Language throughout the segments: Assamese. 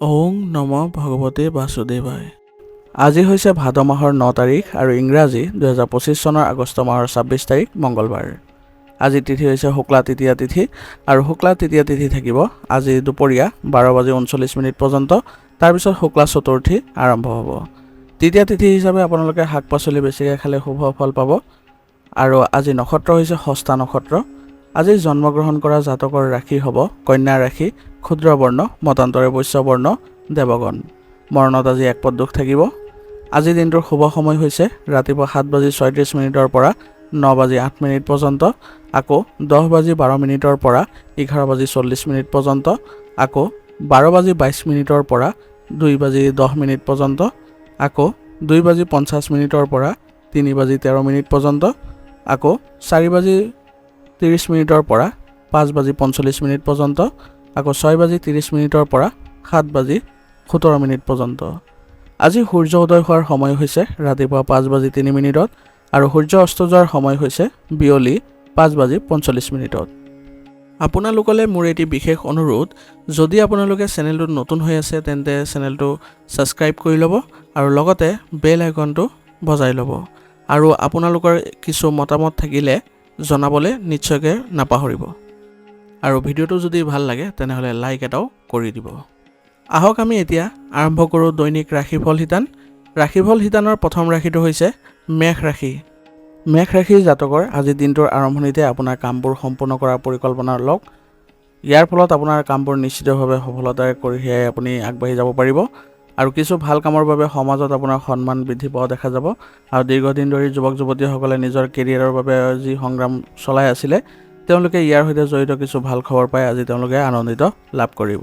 ওং নম ভগৱতে বাসুদেৱায়। আজি হৈছে ভাদ মাহৰ 9 তাৰিখ আৰু ইংৰাজী 2025 চনৰ আগষ্ট মাহৰ 26 তাৰিখ মঙ্গলবাৰ। আজি তিথি হৈছে শুক্লা তৃতীয়া তিথি আৰু শুক্লা তৃতীয়া তিথি থাকিব আজি দুপৰীয়া 12:39 পৰ্যন্ত। তাৰপিছত শুক্লা চতুৰ্থী আৰম্ভ হ'ব। তৃতীয়া তিথি হিচাপে আপোনালোকে শাক পাচলি বেছিকৈ খালে শুভ ফল পাব। আৰু আজি নক্ষত্ৰ হৈছে হস্তা নক্ষত্ৰ। আজি জন্মগ্ৰহণ কৰা জাতকৰ ৰাশি হ'ব কন্যা ৰাশি, ক্ষুদ্ৰ বৰ্ণ, মতান্তৰে বৈশ্য বৰ্ণ, দেৱগণ। মৰণত আজি একপদ দুখ থাকিব। আজি দিনটোৰ শুভ সময় হৈছে ৰাতিপুৱা 7:36 পৰা 9:08 পৰ্যন্ত, আকৌ 10:12 পৰা 11:40 পৰ্যন্ত, আকৌ 12:22 পৰা 2:10 পৰ্যন্ত, আকৌ 2:50 পৰা 3:13 পৰ্যন্ত, আকৌ 4:30 পৰা 5:45 পৰ্যন্ত, আকৌ 6:30 পৰা 7:17 পৰ্যন্ত। আজি সূৰ্য উদয় হোৱাৰ সময় হৈছে ৰাতিপুৱা 5:03 আৰু সূৰ্য অস্ত যোৱাৰ সময় হৈছে বিয়লি 5:45। আপোনালোকলৈ মোৰ এটি বিশেষ অনুৰোধ, যদি আপোনালোকে চেনেলটোত নতুন হৈ আছে তেন্তে চেনেলটো ছাবস্ক্ৰাইব কৰি ল'ব আৰু লগতে বেল আইকনটো বজাই ল'ব। আৰু আপোনালোকৰ কিছু মতামত থাকিলে জনাবলৈ নিশ্চয়কৈ নাপাহৰিব। আৰু ভিডিঅ'টো যদি ভাল লাগে তেনেহ'লে লাইক এটাও কৰি দিব। আহক আমি এতিয়া আৰম্ভ কৰোঁ দৈনিক ৰাশিফল শিতান। ৰাশিফল শিতানৰ প্ৰথম ৰাশিটো হৈছে মেষ ৰাশি। মেষ ৰাশিৰ জাতকৰ আজি দিনটোৰ আৰম্ভণিতে আপোনাৰ কামবোৰ সম্পূৰ্ণ কৰাৰ পৰিকল্পনা লওক। ইয়াৰ ফলত আপোনাৰ কামবোৰ নিশ্চিতভাৱে সফলতাৰে কঢ়িয়াই আপুনি আগবাঢ়ি যাব পাৰিব। আৰু কিছু ভাল কামৰ বাবে সমাজত আপোনাৰ সন্মান বৃদ্ধি পোৱা দেখা যাব। আৰু দীৰ্ঘদিন ধৰি যুৱক যুৱতীসকলে নিজৰ কেৰিয়াৰৰ বাবে যি সংগ্ৰাম চলাই আছিলে তেওঁলোকে ইয়াৰ সৈতে জড়িত কিছু ভাল খবৰ পাই আজি তেওঁলোকে আনন্দিত লাভ কৰিব।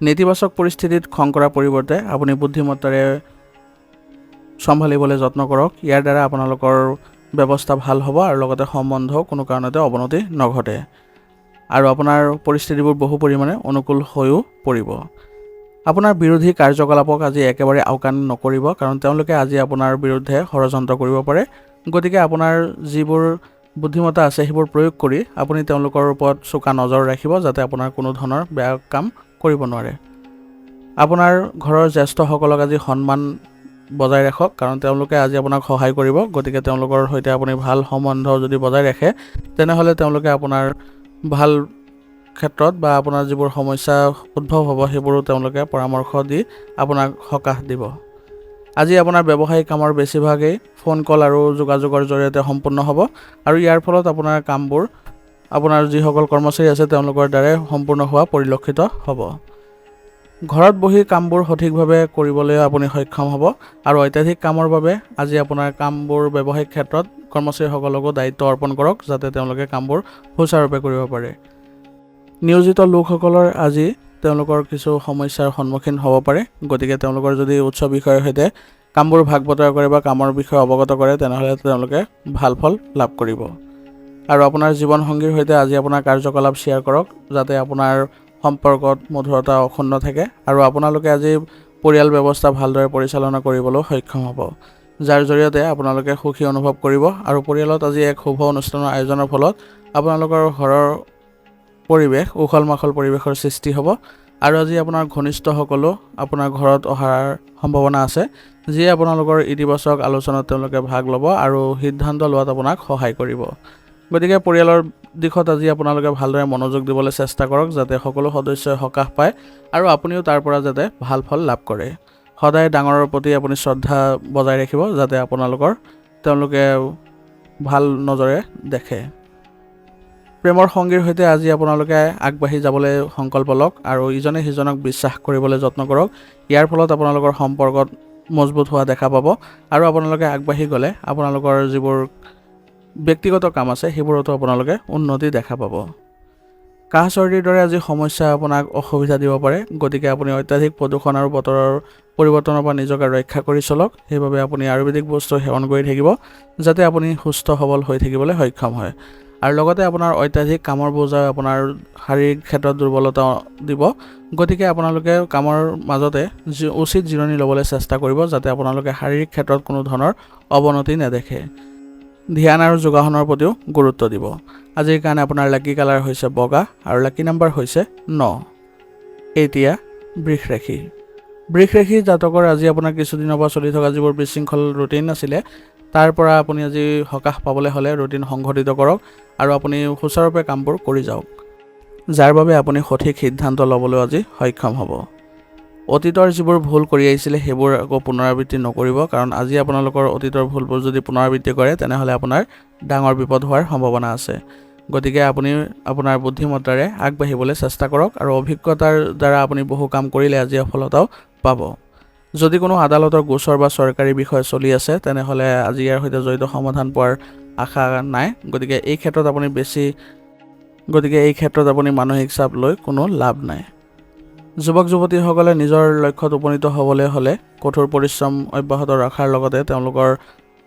নেতিবাচক পৰিস্থিতিত খং কৰাৰ পৰিৱৰ্তে আপুনি বুদ্ধিমত্তাৰে চম্ভালিবলৈ যত্ন কৰক। ইয়াৰ দ্বাৰা আপোনালোকৰ ব্যৱস্থা ভাল হ'ব আৰু লগতে সম্বন্ধও কোনো কাৰণতে অৱনতি নঘটে আৰু আপোনাৰ পৰিস্থিতিবোৰ বহু পৰিমাণে অনুকূল হৈও পৰিব। আপোনাৰ বিৰোধী কাৰ্যকলাপক আজি একেবাৰে আওকাণ নকৰিব, কাৰণ তেওঁলোকে আজি আপোনাৰ বিৰুদ্ধে ষড়যন্ত্ৰ কৰিব পাৰে। গতিকে আপোনাৰ যিবোৰ বুদ্ধিমত্তা আছে সেইবোৰ প্ৰয়োগ কৰি আপুনি তেওঁলোকৰ ওপৰত চোকা নজৰ ৰাখিব যাতে আপোনাৰ কোনো ধৰণৰ বেয়া কাম কৰিব নোৱাৰে। আপোনাৰ ঘৰৰ জ্যেষ্ঠসকলক আজি সন্মান বজাই ৰাখক, কাৰণ তেওঁলোকে আজি আপোনাক সহায় কৰিব। গতিকে তেওঁলোকৰ সৈতে আপুনি ভাল সম্বন্ধ যদি বজাই ৰাখে তেনেহ'লে তেওঁলোকে আপোনাৰ ভাল ক্ষেত্ৰত বা আপোনাৰ যিবোৰ সমস্যা উদ্ভৱ হ'ব সেইবোৰো তেওঁলোকে পৰামৰ্শ দি আপোনাক সকাহ দিব। আজি আপোনাৰ ব্যৱসায়িক কামৰ বেছিভাগেই ফোন কল আৰু যোগাযোগৰ জৰিয়তে সম্পূৰ্ণ হ'ব আৰু ইয়াৰ ফলত আপোনাৰ কামবোৰ আপোনাৰ যিসকল কৰ্মচাৰী আছে তেওঁলোকৰ দ্বাৰাই সম্পূৰ্ণ হোৱা পৰিলক্ষিত হ'ব। ঘৰত বহি কামবোৰ সঠিকভাৱে কৰিবলৈ আপুনি সক্ষম হ'ব আৰু অত্যাধিক কামৰ বাবে আজি আপোনাৰ কামবোৰ ব্যৱসায়িক ক্ষেত্ৰত কৰ্মচাৰীসকলকো দায়িত্ব অৰ্পণ কৰক যাতে তেওঁলোকে কামবোৰ সুচাৰুৰূপে কৰিব পাৰে। নিয়োজিত লোকসকলৰ আজি তেওঁলোকৰ কিছু সমস্যাৰ সন্মুখীন হ'ব পাৰে। গতিকে তেওঁলোকৰ যদি উচ্চ বিষয়ৰ সৈতে কামবোৰ ভাগ বতৰা কৰে বা কামৰ বিষয়ে অৱগত কৰে তেনেহ'লে তেওঁলোকে ভাল ফল লাভ কৰিব। আৰু আপোনাৰ জীৱনসংগীৰ সৈতে আজি আপোনাৰ কাৰ্যকলাপ শ্বেয়াৰ কৰক যাতে আপোনাৰ সম্পৰ্কত মধুৰতা অক্ষুণ্ণ থাকে আৰু আপোনালোকে আজি পৰিয়াল ব্যৱস্থা ভালদৰে পৰিচালনা কৰিবলৈ সক্ষম হ'ব, যাৰ জৰিয়তে আপোনালোকে সুখী অনুভৱ কৰিব। আৰু পৰিয়ালত আজি এক শুভ অনুষ্ঠানৰ আয়োজনৰ ফলত আপোনালোকৰ ঘৰৰ পৰিৱেশ উখল মাখল পৰিৱেশৰ সৃষ্টি হ'ব আৰু আজি আপোনাৰ ঘনিষ্ঠসকলো আপোনাৰ ঘৰত অহাৰ সম্ভাৱনা আছে, যিয়ে আপোনালোকৰ ইতিবাচক আলোচনাত তেওঁলোকে ভাগ ল'ব আৰু সিদ্ধান্ত লোৱাত আপোনাক সহায় কৰিব। গতিকে পৰিয়ালৰ দিশত আজি আপোনালোকে ভালদৰে মনোযোগ দিবলৈ চেষ্টা কৰক যাতে সকলো সদস্যই সকাহ পায় আৰু আপুনিও তাৰ পৰা যাতে ভাল ফল লাভ কৰে। সদায় ডাঙৰৰ প্ৰতি আপুনি শ্ৰদ্ধা বজাই ৰাখিব যাতে তেওঁলোকে ভাল নজৰে দেখে। প্ৰেমৰ সংগীৰ সৈতে আজি আপোনালোকে আগবাঢ়ি যাবলৈ সংকল্প লওক আৰু ইজনে সিজনক বিশ্বাস কৰিবলৈ যত্ন কৰক। ইয়াৰ ফলত আপোনালোকৰ সম্পৰ্কত মজবুত হোৱা দেখা পাব আৰু আপোনালোকে আগবাঢ়ি গ'লে আপোনালোকৰ যিবোৰ ব্যক্তিগত কাম আছে সেইবোৰতো আপোনালোকে উন্নতি দেখা পাব। কাহ চৰ্দিৰ দৰে আজি সমস্যা আপোনাক অসুবিধা দিব পাৰে। গতিকে আপুনি অত্যাধিক প্ৰদূষণ আৰু বতৰৰ পৰিৱৰ্তনৰ পৰা নিজকে ৰক্ষা কৰি চলক। সেইবাবে আপুনি আয়ুৰ্বেদিক বস্তু সেৱন কৰি থাকিব যাতে আপুনি সুস্থ সবল হৈ থাকিবলৈ সক্ষম হয়। আৰু লগতে আপোনাৰ অত্যাধিক কামৰ বোজা আপোনাৰ শাৰীৰিক ক্ষেত্ৰত দুৰ্বলতা দিব। গতিকে আপোনালোকে কামৰ মাজতে উচিত জিৰণি ল'বলৈ চেষ্টা কৰিব যাতে আপোনালোকে শাৰীৰিক ক্ষেত্ৰত কোনো ধৰণৰ অৱনতি নেদেখে। ধ্যান আৰু যোগাসনৰ প্ৰতিও গুৰুত্ব দিব। আজিৰ কাৰণে আপোনাৰ লাকি কালাৰ হৈছে বগা আৰু লাকি নাম্বাৰ হৈছে 9। এতিয়া বৃষ ৰাশি জাতকৰ আজি আপোনাৰ কিছুদিনৰ পৰা চলি থকা যিবোৰ বিশৃংখল ৰুটিন আছিলে তাৰ পৰা আপুনি আজি সকাহ পাবলৈ হ'লে ৰুটিন সংঘটিত কৰক আৰু আপুনি সুচাৰুৰূপে কামবোৰ কৰি যাওক, যাৰ বাবে আপুনি সঠিক সিদ্ধান্ত ল'বলৈ আজি সক্ষম হ'ব। অতীতৰ যিবোৰ ভুল কৰি আহিছিলে সেইবোৰ আকৌ পুনৰাবৃত্তি নকৰিব, কাৰণ আজি আপোনালোকৰ অতীতৰ ভুলবোৰ যদি পুনৰাবৃত্তি কৰে তেনেহ'লে আপোনাৰ ডাঙৰ বিপদ হোৱাৰ সম্ভাৱনা আছে। গতিকে আপুনি আপোনাৰ বুদ্ধিমত্তাৰে আগবাঢ়িবলৈ চেষ্টা কৰক আৰু অভিজ্ঞতাৰ দ্বাৰা আপুনি বহু কাম কৰিলে আজি সফলতাও পাব। যদি কোনো আদালতৰ গোচৰ বা চৰকাৰী বিষয় চলি আছে তেনেহ'লে আজি ইয়াৰ সৈতে জড়িত সমাধান পোৱাৰ আশা নাই। গতিকে এই ক্ষেত্ৰত আপুনি মানসিক চাপ লৈ কোনো লাভ নাই। যুৱক যুৱতীসকলে নিজৰ লক্ষ্যত উপনীত হ'বলৈ হ'লে কঠোৰ পৰিশ্ৰম অব্যাহত ৰখাৰ লগতে তেওঁলোকৰ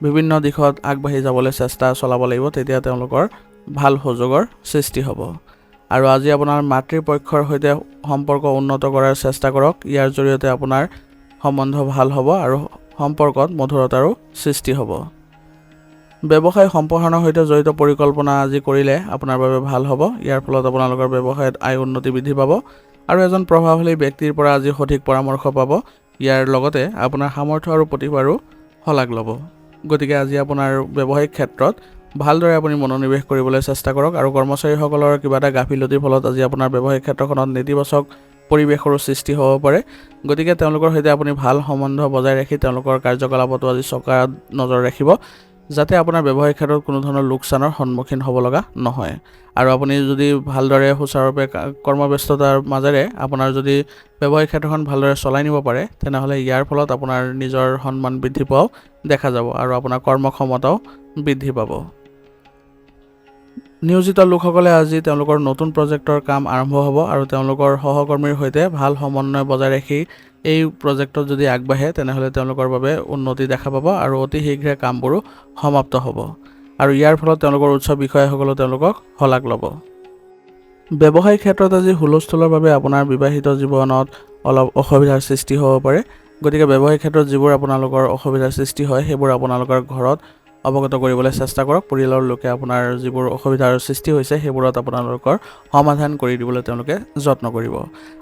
বিভিন্ন দিশত আগবাঢ়ি যাবলৈ চেষ্টা চলাব লাগিব, তেতিয়া তেওঁলোকৰ ভাল সুযোগৰ সৃষ্টি হ'ব। আৰু আজি আপোনাৰ মাতৃপক্ষৰ সৈতে সম্পৰ্ক উন্নত কৰাৰ চেষ্টা কৰক, ইয়াৰ জৰিয়তে আপোনাৰ সম্বন্ধ ভাল হ'ব আৰু সম্পৰ্কত মধুৰতাৰো সৃষ্টি হ'ব। ব্যৱসায় সম্প্ৰসাৰণৰ সৈতে জড়িত পৰিকল্পনা আজি কৰিলে আপোনাৰ বাবে ভাল হ'ব। ইয়াৰ ফলত আপোনালোকৰ ব্যৱসায়ত আয় উন্নতি বৃদ্ধি পাব আৰু এজন প্ৰভাৱশালী ব্যক্তিৰ পৰা আজি সঠিক পৰামৰ্শ পাব। ইয়াৰ লগতে আপোনাৰ সামৰ্থ্য আৰু প্ৰতিভাৰো শলাগ ল'ব। গতিকে আজি আপোনাৰ ব্যৱসায়িক ক্ষেত্ৰত ভালদৰে আপুনি মনোনিৱেশ কৰিবলৈ চেষ্টা কৰক আৰু কৰ্মচাৰীসকলৰ কিবা এটা গাফিলতিৰ ফলত আজি আপোনাৰ ব্যৱসায়িক ক্ষেত্ৰখনত নেতিবাচক পৰিৱেশৰো সৃষ্টি হ'ব পাৰে। গতিকে তেওঁলোকৰ সৈতে আপুনি ভাল সম্বন্ধ বজাই ৰাখি তেওঁলোকৰ কাৰ্যকলাপতো আজি চোকা নজৰ ৰাখিব, যাতে আপোনাৰ ব্যৱসায়িক ক্ষেত্ৰত কোনো ধৰণৰ লোকচানৰ সন্মুখীন হ'ব লগা নহয়। আৰু আপুনি যদি ভালদৰে সুচাৰুৰূপে কৰ্মব্যস্ততাৰ মাজেৰে আপোনাৰ যদি ব্যৱসায়িক ক্ষেত্ৰখন ভালদৰে চলাই নিব পাৰে তেনেহ'লে ইয়াৰ ফলত আপোনাৰ নিজৰ সন্মান বৃদ্ধি পোৱাও দেখা যাব আৰু আপোনাৰ কৰ্মক্ষমতাও বৃদ্ধি পাব। নিয়োজিত লোকসকলে আজি তেওঁলোকৰ নতুন প্ৰজেক্টৰ কাম আৰম্ভ হ'ব আৰু তেওঁলোকৰ সহকৰ্মীৰ সৈতে ভাল সমন্বয় বজাই ৰাখি এই প্ৰজেক্টত যদি আগবাঢ়ে তেনেহ'লে তেওঁলোকৰ বাবে উন্নতি দেখা পাব আৰু অতি শীঘ্ৰে কামবোৰো সমাপ্ত হ'ব আৰু ইয়াৰ ফলত তেওঁলোকৰ উচ্চ বিষয়াসকলেও তেওঁলোকক শলাগ ল'ব। ব্যৱসায়িক ক্ষেত্ৰত আজি হুলস্থুলৰ বাবে আপোনাৰ বিবাহিত জীৱনত অলপ অসুবিধাৰ সৃষ্টি হ'ব পাৰে। গতিকে ব্যৱসায়িক ক্ষেত্ৰত যিবোৰ আপোনালোকৰ অসুবিধাৰ সৃষ্টি হয় সেইবোৰ আপোনালোকৰ ঘৰত অৱগত কৰিবলৈ চেষ্টা কৰক। পৰিয়ালৰ লোকে আপোনাৰ যিবোৰ অসুবিধাৰ সৃষ্টি হৈছে সেইবোৰত আপোনালোকৰ সমাধান কৰি দিবলৈ তেওঁলোকে যত্ন কৰিব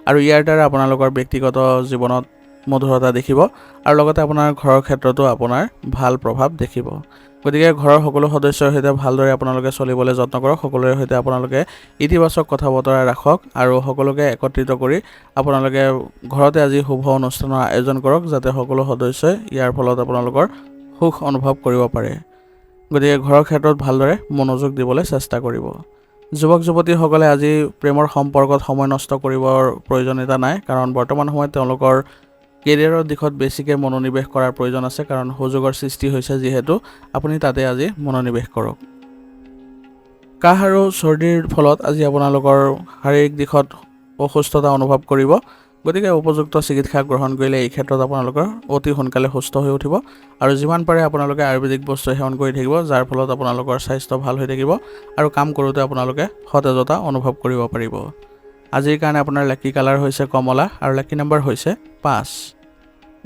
আৰু ইয়াৰ দ্বাৰা আপোনালোকৰ ব্যক্তিগত জীৱনত মধুৰতা দেখিব আৰু লগতে আপোনাৰ ঘৰৰ ক্ষেত্ৰতো আপোনাৰ ভাল প্ৰভাৱ দেখিব। গতিকে ঘৰৰ সকলো সদস্যৰ সৈতে ভালদৰে আপোনালোকে চলিবলৈ যত্ন কৰক। সকলোৰে সৈতে আপোনালোকে ইতিবাচক কথা বতৰা ৰাখক আৰু সকলোকে একত্ৰিত কৰি আপোনালোকে ঘৰতে আজি শুভ অনুষ্ঠানৰ আয়োজন কৰক, যাতে সকলো সদস্যই ইয়াৰ ফলত আপোনালোকৰ সুখ অনুভৱ কৰিব পাৰে। গতিকে ঘৰৰ ক্ষেত্ৰত ভালদৰে মনোযোগ দিবলৈ চেষ্টা কৰিব। যুৱক যুৱতীসকলে আজি প্ৰেমৰ সম্পৰ্কত সময় নষ্ট কৰিবৰ প্ৰয়োজনীয়তা নাই, কাৰণ বৰ্তমান সময়ত তেওঁলোকৰ কেৰিয়াৰৰ দিশত বেছিকৈ মনোনিৱেশ কৰাৰ প্ৰয়োজন আছে, কাৰণ সুযোগৰ সৃষ্টি হৈছে যিহেতু আপুনি তাতে আজি মনোনিৱেশ কৰক। কাহ আৰু চৰ্দিৰ ফলত আজি আপোনালোকৰ শাৰীৰিক দিশত অসুস্থতা অনুভৱ কৰিব। গতিকে উপযুক্ত চিকিৎসা গ্ৰহণ কৰিলে এই ক্ষেত্ৰত আপোনালোকৰ অতি সোনকালে সুস্থ হৈ উঠিব আৰু যিমান পাৰে আপোনালোকে আয়ুৰ্বেদিক বস্তু সেৱন কৰি থাকিব, যাৰ ফলত আপোনালোকৰ স্বাস্থ্য ভাল হৈ থাকিব আৰু কাম কৰোঁতে আপোনালোকে সতেজতা অনুভৱ কৰিব পাৰিব। আজিৰ কাৰণে আপোনাৰ লাকি কালাৰ হৈছে কমলা আৰু লাকি নম্বৰ হৈছে 5।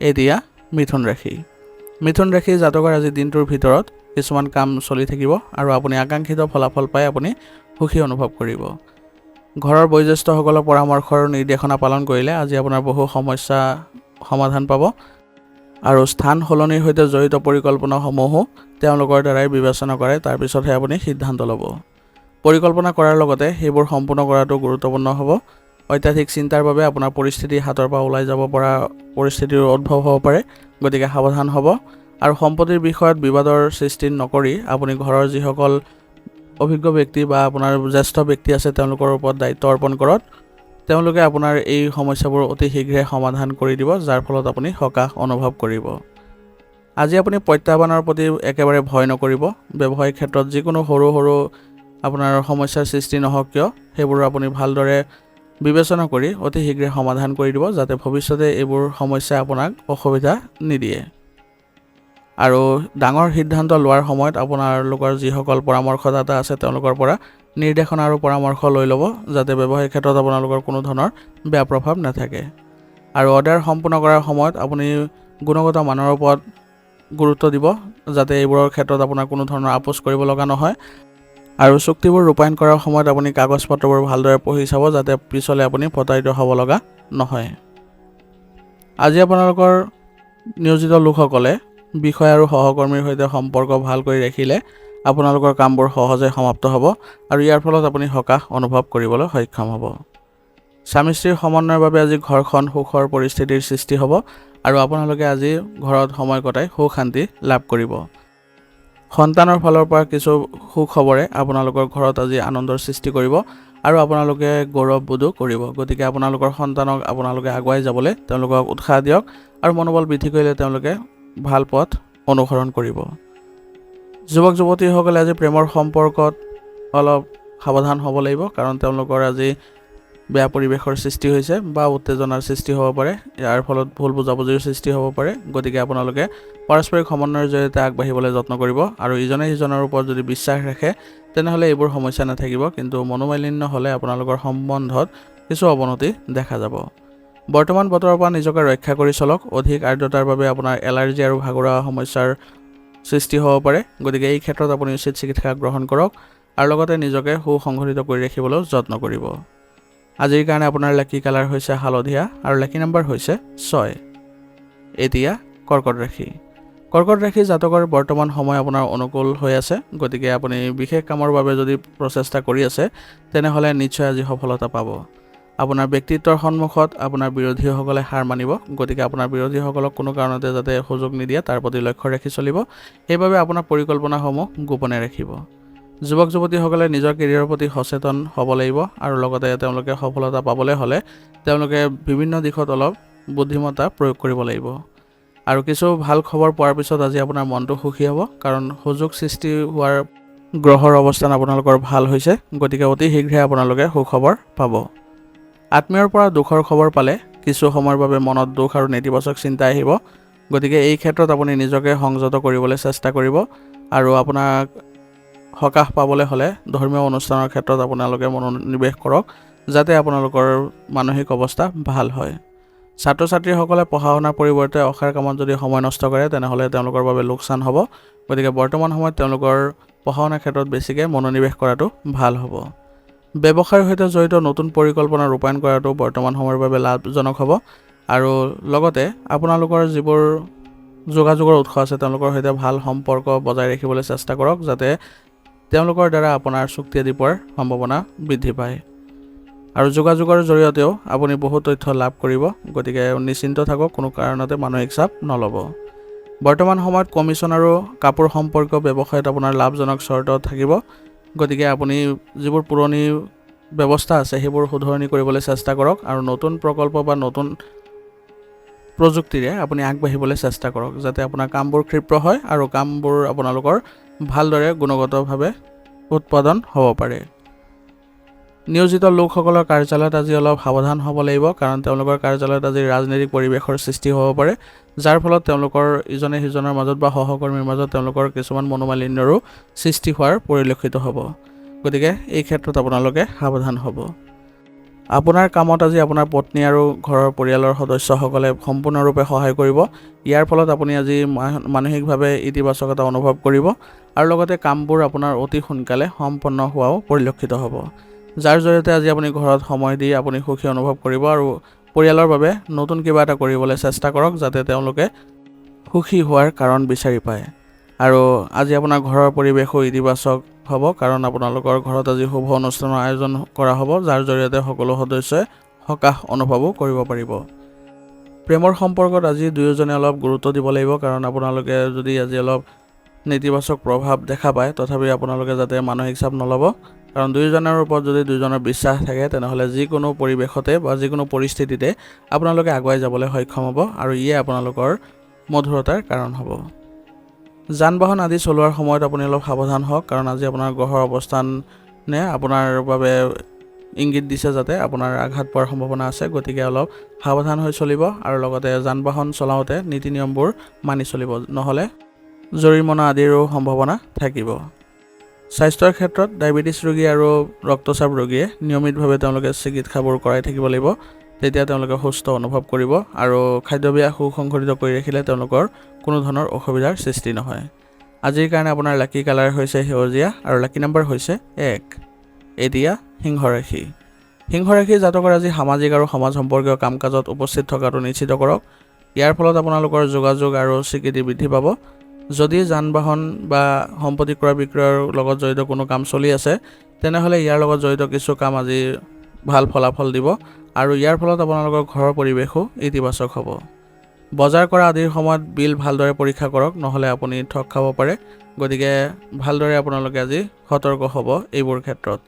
এতিয়া মিথুন ৰাশি। মিথুন ৰাশি জাতকৰ আজি দিনটোৰ ভিতৰত কিছুমান কাম চলি থাকিব আৰু আপুনি আকাংক্ষিত ফলাফল পাই আপুনি সুখী অনুভৱ কৰিব। ঘৰৰ বয়োজ্যেষ্ঠসকলৰ পৰামৰ্শৰ নিৰ্দেশনা পালন কৰিলে আজি আপোনাৰ বহু সমস্যা সমাধান পাব আৰু স্থান সলনিৰ সৈতে জড়িত পৰিকল্পনাসমূহো তেওঁলোকৰ দ্বাৰাই বিবেচনা কৰে, তাৰপিছতহে আপুনি সিদ্ধান্ত ল'ব। পৰিকল্পনা কৰাৰ লগতে সেইবোৰ সম্পূৰ্ণ কৰাটো গুৰুত্বপূৰ্ণ হ'ব। অত্যাধিক চিন্তাৰ বাবে আপোনাৰ পৰিস্থিতি হাতৰ পৰা ওলাই যাব পৰা পৰিস্থিতিৰ উদ্ভৱ হ'ব পাৰে, গতিকে সাৱধান হ'ব আৰু সম্পত্তিৰ বিষয়ত বিবাদৰ সৃষ্টি নকৰি আপুনি ঘৰৰ যিসকল অভিজ্ঞ ব্যক্তি বা আপোনাৰ জ্যেষ্ঠ ব্যক্তি আছে তেওঁলোকৰ ওপৰত দায়িত্ব অৰ্পণ কৰক। তেওঁলোকে আপোনাৰ এই সমস্যাবোৰ অতি শীঘ্ৰে সমাধান কৰি দিব, যাৰ ফলত আপুনি সকাহ অনুভৱ কৰিব। আজি আপুনি প্ৰত্যাহ্বানৰ প্ৰতি একেবাৰে ভয় নকৰিব। ব্যৱসায়িক ক্ষেত্ৰত যিকোনো সৰু সৰু আপোনাৰ সমস্যাৰ সৃষ্টি নহওক কিয় সেইবোৰ আপুনি ভালদৰে বিবেচনা কৰি অতি শীঘ্ৰে সমাধান কৰি দিব, যাতে ভৱিষ্যতে এইবোৰ সমস্যাই আপোনাক অসুবিধা নিদিয়ে। আৰু ডাঙৰ সিদ্ধান্ত লোৱাৰ সময়ত আপোনালোকৰ যিসকল পৰামৰ্শদাতা আছে তেওঁলোকৰ পৰা নিৰ্দেশনা আৰু পৰামৰ্শ লৈ ল'ব, যাতে ব্যৱসায়িক ক্ষেত্ৰত আপোনালোকৰ কোনো ধৰণৰ বেয়া প্ৰভাৱ নাথাকে। আৰু অৰ্ডাৰ সম্পূৰ্ণ কৰাৰ সময়ত আপুনি গুণগত মানৰ ওপৰত গুৰুত্ব দিব, যাতে এইবোৰৰ ক্ষেত্ৰত আপোনাৰ কোনো ধৰণৰ আপোচ কৰিব লগা নহয়। আৰু চুক্তিবোৰ ৰূপায়ণ কৰাৰ সময়ত আপুনি কাগজ পত্ৰবোৰ ভালদৰে পঢ়ি চাব, যাতে পিছলৈ আপুনি প্ৰতাৰিত হ'ব লগা নহয়। আজি আপোনালোকৰ নিয়োজিত লোকসকলে বিষয় আৰু সহকৰ্মীৰ সৈতে সম্পৰ্ক ভাল কৰি ৰাখিলে আপোনালোকৰ কামবোৰ সহজে সমাপ্ত হ'ব আৰু ইয়াৰ ফলত আপুনি সকাহ অনুভৱ কৰিবলৈ সক্ষম হ'ব। স্বামী স্ত্ৰীৰ সমন্বয়ৰ বাবে আজি ঘৰখন সুখৰ পৰিস্থিতিৰ সৃষ্টি হ'ব আৰু আপোনালোকে আজি ঘৰত সময় কটাই সুখ শান্তি লাভ কৰিব। সন্তানৰ ফালৰ পৰা কিছু সুখবৰে আপোনালোকৰ ঘৰত আজি আনন্দৰ সৃষ্টি কৰিব আৰু আপোনালোকে গৌৰৱবোধো কৰিব। গতিকে আপোনালোকৰ সন্তানক আপোনালোকে আগুৱাই যাবলৈ তেওঁলোকক উৎসাহ দিয়ক আৰু মনোবল বৃদ্ধি কৰিলে তেওঁলোকে ভাল পথ অনুসৰণ কৰিব। যুৱক যুৱতীসকলে আজি প্ৰেমৰ সম্পৰ্কত অলপ সাৱধান হ'ব লাগিব, কাৰণ তেওঁলোকৰ আজি বেয়া পৰিৱেশৰ সৃষ্টি হৈছে বা উত্তেজনাৰ সৃষ্টি হ'ব পাৰে। ইয়াৰ ফলত ভুল বুজাবুজিৰ সৃষ্টি হ'ব পাৰে। গতিকে আপোনালোকে পাৰস্পৰিক সমন্বয়ৰ জৰিয়তে আগবাঢ়িবলৈ যত্ন কৰিব আৰু ইজনে সিজনৰ ওপৰত যদি বিশ্বাস ৰাখে তেনেহ'লে এইবোৰ সমস্যা নাথাকিব, কিন্তু মনোমালিন্য হ'লে আপোনালোকৰ সম্বন্ধত কিছু অৱনতি দেখা যাব। বৰ্তমান বতৰৰ পৰা নিজকে ৰক্ষা কৰি চলক। অধিক আৰ্দ্ৰতাৰ বাবে আপোনাৰ এলাৰ্জি আৰু ভাগৰুৱা সমস্যাৰ সৃষ্টি হ'ব পাৰে। গতিকে এই ক্ষেত্ৰত আপুনি উচিত চিকিৎসা গ্ৰহণ কৰক আৰু লগতে নিজকে সুসংগঠিত কৰি ৰাখিবলৈ যত্ন কৰিব। আজিৰ কাৰণে আপোনাৰ লাকি কালাৰ হৈছে হালধীয়া আৰু লাকি নম্বৰ হৈছে 6। এতিয়া কৰ্কট ৰাশি। কৰ্কট ৰাশি জাতকৰ বৰ্তমান সময় আপোনাৰ অনুকূল হৈ আছে। গতিকে আপুনি বিশেষ কামৰ বাবে যদি প্ৰচেষ্টা কৰি আছে তেনেহ'লে নিশ্চয় আজি সফলতা পাব। আপোনাৰ ব্যক্তিত্বৰ সন্মুখত আপোনাৰ বিৰোধীসকলে হাৰ মানিব। গতিকে আপোনাৰ বিৰোধীসকলক কোনো কাৰণতে যাতে সুযোগ নিদিয়ে তাৰ প্ৰতি লক্ষ্য ৰাখি চলিব। সেইবাবে আপোনাৰ পৰিকল্পনাসমূহ গোপনে ৰাখিব। যুৱক যুৱতীসকলে নিজৰ কেৰিয়াৰৰ প্ৰতি সচেতন হ'ব লাগিব আৰু লগতে তেওঁলোকে সফলতা পাবলৈ হ'লে তেওঁলোকে বিভিন্ন দিশত অলপ বুদ্ধিমত্তা প্ৰয়োগ কৰিব লাগিব। আৰু কিছু ভাল খবৰ পোৱাৰ পিছত আজি আপোনাৰ মনটো সুখী হ'ব, কাৰণ সুযোগ সৃষ্টি হোৱাৰ গ্ৰহৰ অৱস্থান আপোনালোকৰ ভাল হৈছে। গতিকে অতি শীঘ্ৰে আপোনালোকে সুখবৰ পাব। আত্মীয়ৰ পৰা দুখৰ খবৰ পালে কিছু সময়ৰ বাবে মনত দুখ আৰু নেতিবাচক চিন্তা আহিব। গতিকে এই ক্ষেত্ৰত আপুনি নিজকে সংযত কৰিবলৈ চেষ্টা কৰিব আৰু আপোনাক সকাহ পাবলৈ হ'লে ধৰ্মীয় অনুষ্ঠানৰ ক্ষেত্ৰত আপোনালোকে মনোনিৱেশ কৰক, যাতে আপোনালোকৰ মানসিক অৱস্থা ভাল হয়। ছাত্ৰ ছাত্ৰীসকলে পঢ়া শুনাৰ পৰিৱৰ্তে অসাৰ কামত যদি সময় নষ্ট কৰে তেনেহ'লে তেওঁলোকৰ বাবে লোকচান হ'ব। গতিকে বৰ্তমান সময়ত তেওঁলোকৰ পঢ়া শুনাৰ ক্ষেত্ৰত বেছিকৈ মনোনিৱেশ কৰাটো ভাল হ'ব। ব্যৱসায়ৰ সৈতে জড়িত নতুন পৰিকল্পনা ৰূপায়ণ কৰাটো বৰ্তমান সময়ৰ বাবে লাভজনক হ'ব আৰু লগতে আপোনালোকৰ যিবোৰ যোগাযোগৰ উৎস আছে তেওঁলোকৰ সৈতে ভাল সম্পৰ্ক বজাই ৰাখিবলৈ চেষ্টা কৰক, যাতে তেওঁলোকৰ দ্বাৰা আপোনাৰ চুক্তি আদি পোৱাৰ সম্ভাৱনা বৃদ্ধি পায়। আৰু যোগাযোগৰ জৰিয়তেও আপুনি বহুত তথ্য লাভ কৰিব। গতিকে নিশ্চিন্ত থাকক, কোনো কাৰণতে মানসিক চাপ নল'ব। বৰ্তমান সময়ত কমিশ্যন আৰু কাপোৰ সম্পৰ্কীয় ব্যৱসায়ত আপোনাৰ লাভজনক চৰ্ত থাকিব। গতিকে আপুনি যিবোৰ পুৰণি ব্যৱস্থা আছে সেইবোৰ শুধৰণি কৰিবলৈ চেষ্টা কৰক আৰু নতুন প্ৰকল্প বা নতুন প্ৰযুক্তিৰে আপুনি আগবাঢ়িবলৈ চেষ্টা কৰক, যাতে আপোনাৰ কামবোৰ ক্ষীপ্ৰ হয় আৰু কামবোৰ আপোনালোকৰ ভালদৰে গুণগতভাৱে উৎপাদন হ'ব পাৰে। নিয়োজিত লোকসকলৰ কাৰ্যালয়ত আজি অলপ সাৱধান হ'ব লাগিব, কাৰণ তেওঁলোকৰ কাৰ্যালয়ত আজি ৰাজনৈতিক পৰিৱেশৰ সৃষ্টি হ'ব পাৰে, যাৰ ফলত তেওঁলোকৰ ইজনে সিজনৰ মাজত বা সহকৰ্মীৰ মাজত তেওঁলোকৰ কিছুমান মনোমালিন্যৰো সৃষ্টি হোৱাৰ পৰিলক্ষিত হ'ব। গতিকে এই ক্ষেত্ৰত আপোনালোকে সাৱধান হ'ব। আপোনাৰ কামত আজি আপোনাৰ পত্নী আৰু ঘৰৰ পৰিয়ালৰ সদস্যসকলে সম্পূৰ্ণৰূপে সহায় কৰিব। ইয়াৰ ফলত আপুনি আজি মানসিকভাৱে ইতিবাচকতা অনুভৱ কৰিব আৰু লগতে কামবোৰ আপোনাৰ অতি সোনকালে সম্পন্ন হোৱাও পৰিলক্ষিত হ'ব, যাৰ জৰিয়তে আজি আপুনি ঘৰত সময় দি আপুনি সুখী অনুভৱ কৰিব আৰু পৰিয়ালৰ বাবে নতুন কিবা এটা কৰিবলৈ চেষ্টা কৰক, যাতে তেওঁলোকে সুখী হোৱাৰ কাৰণ বিচাৰি পায়। আৰু আজি আপোনাৰ ঘৰৰ পৰিৱেশো ইতিবাচক হ'ব, কাৰণ আপোনালোকৰ ঘৰত আজি শুভ অনুষ্ঠানৰ আয়োজন কৰা হ'ব, যাৰ জৰিয়তে সকলো সদস্যই সকাহ অনুভৱো কৰিব পাৰিব। প্ৰেমৰ সম্পৰ্কত আজি দুয়োজনে অলপ গুৰুত্ব দিব লাগিব, কাৰণ আপোনালোকে যদি আজি অলপ নেতিবাচক প্ৰভাৱ দেখা পায় তথাপি আপোনালোকে যাতে মানসিক চাপ নল'ব, কাৰণ দুয়োজনৰ ওপৰত যদি দুয়োজনৰ বিশ্বাস থাকে তেনেহ'লে যিকোনো পৰিৱেশতে বা যিকোনো পৰিস্থিতিতে আপোনালোকে আগুৱাই যাবলৈ সক্ষম হ'ব আৰু ইয়ে আপোনালোকৰ মধুৰতাৰ কাৰণ হ'ব। যান বাহন আদি চলোৱাৰ সময়ত আপুনি অলপ সাৱধান হওক, কাৰণ আজি আপোনাৰ গ্ৰহৰ অৱস্থানে আপোনাৰ বাবে ইংগিত দিছে যাতে আপোনাৰ আঘাত পোৱাৰ সম্ভাৱনা আছে। গতিকে অলপ সাৱধান হৈ চলিব আৰু লগতে যান বাহন চলাওঁতে নীতি নিয়মবোৰ মানি চলিব, নহ'লে জৰিমনা আদিৰো সম্ভাৱনা থাকিব। স্বাস্থ্যৰ ক্ষেত্ৰত ডায়েবেটিছ ৰোগী আৰু ৰক্তচাপ ৰোগীয়ে নিয়মিতভাৱে তেওঁলোকে চিকিৎসাবোৰ কৰাই থাকিব লাগিব, তেতিয়া তেওঁলোকে সুস্থ অনুভৱ কৰিব আৰু খাদ্যাভ্যাস সুসংগঠিত কৰি ৰাখিলে তেওঁলোকৰ কোনো ধৰণৰ অসুবিধাৰ সৃষ্টি নহয়। আজিৰ কাৰণে আপোনাৰ লাকি কালাৰ হৈছে সেউজীয়া আৰু লাকি নম্বৰ হৈছে 1। এতিয়া সিংহ ৰাশি। সিংহ ৰাশি জাতকৰ আজি সামাজিক আৰু সমাজ সম্পৰ্কীয় কাম কাজত উপস্থিত থকাটো নিশ্চিত কৰক। ইয়াৰ ফলত আপোনালোকৰ যোগাযোগ আৰু স্বীকৃতি বৃদ্ধি পাব। যদি যান বাহন বা সম্পত্তি ক্ৰয় বিক্ৰয়ৰ লগত জড়িত কোনো কাম চলি আছে তেনেহ'লে ইয়াৰ লগত জড়িত কিছু কাম আজি ভাল ফলাফল দিব আৰু ইয়াৰ ফলত আপোনালোকৰ ঘৰৰ পৰিৱেশো ইতিবাচক হ'ব। বজাৰ কৰা আদিৰ সময়ত বিল ভালদৰে পৰীক্ষা কৰক, নহ'লে আপুনি ঠগ খাব পাৰে। গতিকে ভালদৰে আপোনালোকে আজি সতৰ্ক হ'ব এইবোৰ ক্ষেত্ৰত।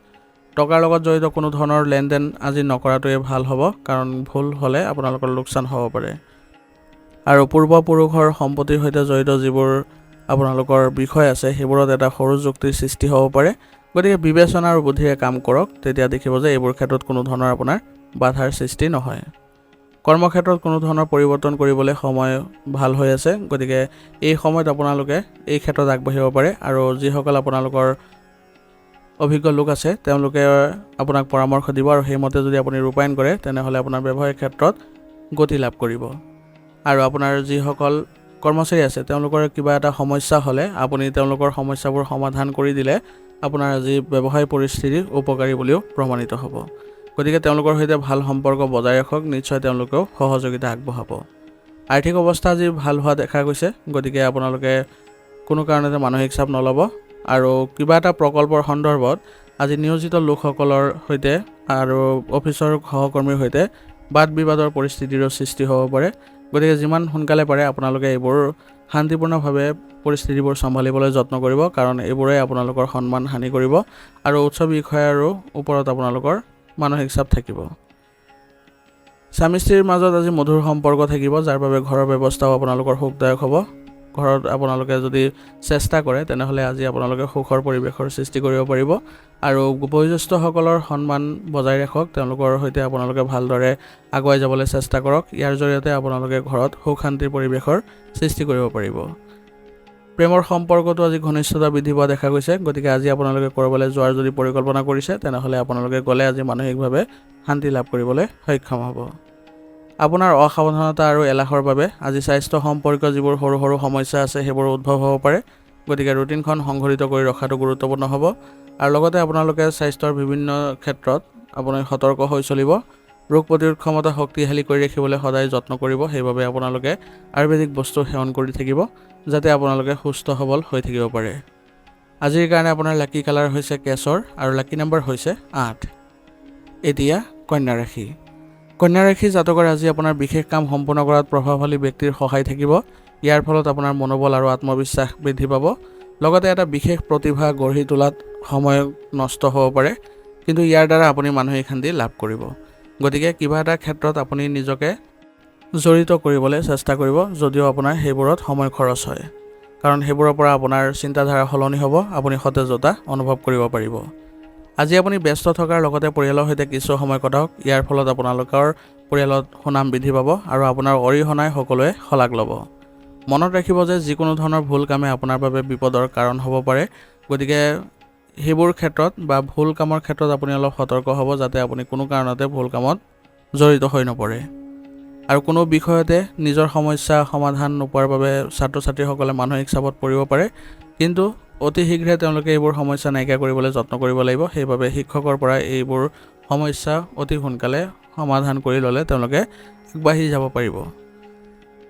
টকাৰ লগত জড়িত কোনো ধৰণৰ লেনদেন আজি নকৰাটোৱে ভাল হ'ব, কাৰণ ভুল হ'লে আপোনালোকৰ লোকচান হ'ব পাৰে। আৰু পূৰ্বপুৰুষৰ সম্পত্তিৰ সৈতে জড়িত যিবোৰ আপোনালোকৰ বিষয় আছে সেইবোৰত এটা সৰু যুক্তিৰ সৃষ্টি হ'ব পাৰে। গতিকে বিবেচনা আৰু বুদ্ধিৰে কাম কৰক, তেতিয়া দেখিব যে এইবোৰ ক্ষেত্ৰত কোনো ধৰণৰ আপোনাৰ বাধাৰ সৃষ্টি নহয়। কৰ্মক্ষেত্ৰত কোনো ধৰণৰ পৰিৱৰ্তন কৰিবলৈ সময় ভাল হৈ আছে। গতিকে এই সময়ত আপোনালোকে এই ক্ষেত্ৰত আগবাঢ়িব পাৰে আৰু যিসকল আপোনালোকৰ অভিজ্ঞ লোক আছে তেওঁলোকে আপোনাক পৰামৰ্শ দিব আৰু সেইমতে যদি আপুনি ৰূপায়ণ কৰে তেনেহ'লে আপোনাৰ ব্যৱসায়িক ক্ষেত্ৰত গতি লাভ কৰিব। আৰু আপোনাৰ যিসকল কৰ্মচাৰী আছে তেওঁলোকৰ কিবা এটা সমস্যা হ'লে আপুনি তেওঁলোকৰ সমস্যাবোৰ সমাধান কৰি দিলে আপোনাৰ আজি ব্যৱসায় পৰিস্থিতি উপকাৰী বুলিও প্ৰমাণিত হ'ব। গতিকে তেওঁলোকৰ সৈতে ভাল সম্পৰ্ক বজাই ৰাখক, নিশ্চয় তেওঁলোকেও সহযোগিতা আগবঢ়াব। আৰ্থিক অৱস্থা আজি ভাল হোৱা দেখা গৈছে। গতিকে আপোনালোকে কোনো কাৰণতে মানসিক চাপ নল'ব আৰু কিবা এটা প্ৰকল্পৰ সন্দৰ্ভত আজি নিয়োজিত লোকসকলৰ সৈতে আৰু অফিচৰ সহকৰ্মীৰ সৈতে বাদ বিবাদৰ পৰিস্থিতিৰো সৃষ্টি হ'ব পাৰে। গতিকে যিমান সোনকালে পাৰে আপোনালোকে এইবোৰ শান্তিপূৰ্ণভাৱে পৰিস্থিতিবোৰ চম্ভালিবলৈ যত্ন কৰিব, কাৰণ এইবোৰে আপোনালোকৰ সন্মান হানি কৰিব আৰু উচ্চ বিষয়াৰো ওপৰত আপোনালোকৰ মানসিক চাপ থাকিব। স্বামী স্ত্ৰীৰ মাজত আজি মধুৰ সম্পৰ্ক থাকিব, যাৰ বাবে ঘৰৰ ব্যৱস্থাও আপোনালোকৰ সুখদায়ক হ'ব। ঘৰত আপোনালোকে যদি চেষ্টা কৰে তেনেহ'লে আজি আপোনালোকে সুখৰ পৰিৱেশৰ সৃষ্টি কৰিব পাৰিব। আৰু বয়োজ্যেষ্ঠসকলৰ সন্মান বজাই ৰাখক, তেওঁলোকৰ সৈতে আপোনালোকে ভালদৰে আগুৱাই যাবলৈ চেষ্টা কৰক। ইয়াৰ জৰিয়তে আপোনালোকে ঘৰত সুখ শান্তিৰ পৰিৱেশৰ সৃষ্টি কৰিব পাৰিব। প্ৰেমৰ সম্পৰ্কটো আজি ঘনিষ্ঠতা বৃদ্ধি পোৱা দেখা গৈছে। গতিকে আজি আপোনালোকে ক'ৰবালৈ যোৱাৰ যদি পৰিকল্পনা কৰিছে তেনেহ'লে আপোনালোকে গ'লে আজি মানসিকভাৱে শান্তি লাভ কৰিবলৈ সক্ষম হ'ব। আপোনাৰ অসাৱধানতা আৰু এলাহৰ বাবে আজি স্বাস্থ্য সম্পৰ্কীয় যিবোৰ সৰু সৰু সমস্যা আছে সেইবোৰ উদ্ভৱ হ'ব পাৰে। গতিকে ৰুটিনখন সংঘটিত কৰি ৰখাটো গুৰুত্বপূৰ্ণ হ'ব। আৰু লগতে আপোনালোকে স্বাস্থ্যৰ বিভিন্ন ক্ষেত্ৰত আপুনি সতৰ্ক হৈ চলিব। ৰোগ প্ৰতিৰোধ ক্ষমতা শক্তিশালী কৰি ৰাখিবলৈ সদায় যত্ন কৰিব। সেইবাবে আপোনালোকে আয়ুৰ্বেদিক বস্তু সেৱন কৰি থাকিব, যাতে আপোনালোকে সুস্থ সবল হৈ থাকিব পাৰে। আজিৰ কাৰণে আপোনাৰ লাকি কালাৰ হৈছে কেশৰ আৰু লাকি নম্বৰ হৈছে 8। এতিয়া কন্যা ৰাশি। কন্যা ৰাশি জাতকৰ আজি আপোনাৰ বিশেষ কাম সম্পূৰ্ণ কৰাত প্ৰভাৱশালী ব্যক্তিৰ সহায় থাকিব। ইয়াৰ ফলত আপোনাৰ মনোবল আৰু আত্মবিশ্বাস বৃদ্ধি পাব। লগতে এটা বিশেষ প্ৰতিভা গঢ়ি তোলাত সময় নষ্ট হ'ব পাৰে, কিন্তু ইয়াৰ দ্বাৰা আপুনি মানসিক শান্তি লাভ কৰিব। গতিকে কিবা এটা ক্ষেত্ৰত আপুনি নিজকে জড়িত কৰিবলৈ চেষ্টা কৰিব, যদিও আপোনাৰ সেইবোৰত সময় খৰচ হয়, কাৰণ সেইবোৰৰ পৰা আপোনাৰ চিন্তাধাৰা সলনি হ'ব, আপুনি সতেজতা অনুভৱ কৰিব পাৰিব। আজি আপুনি ব্যস্ত থকাৰ লগতে পৰিয়ালৰ সৈতে কিছু সময় কটাওক। ইয়াৰ ফলত আপোনালোকৰ পৰিয়ালত সুনাম বৃদ্ধি পাব আৰু আপোনাৰ অৰিহণাই সকলোৱে শলাগ ল'ব। মনত ৰাখিব যে যিকোনো ধৰণৰ ভুল কামে আপোনাৰ বাবে বিপদৰ কাৰণ হ'ব পাৰে। গতিকে সেইবোৰ ক্ষেত্ৰত বা ভুল কামৰ ক্ষেত্ৰত আপুনি অলপ সতৰ্ক হ'ব, যাতে আপুনি কোনো কাৰণতে ভুল কামত জড়িত হৈ নপৰে। আৰু কোনো বিষয়তে নিজৰ সমস্যা সমাধান নোপোৱাৰ বাবে ছাত্ৰ ছাত্ৰীসকলে মানসিক চাপত পৰিব পাৰে, কিন্তু অতি শীঘ্ৰে তেওঁলোকে এইবোৰ সমস্যা নাইকিয়া কৰিবলৈ যত্ন কৰিব লাগিব। সেইবাবে শিক্ষকৰ পৰা এইবোৰ সমস্যা অতি সোনকালে সমাধান কৰি ল'লে তেওঁলোকে আগবাঢ়ি যাব পাৰিব।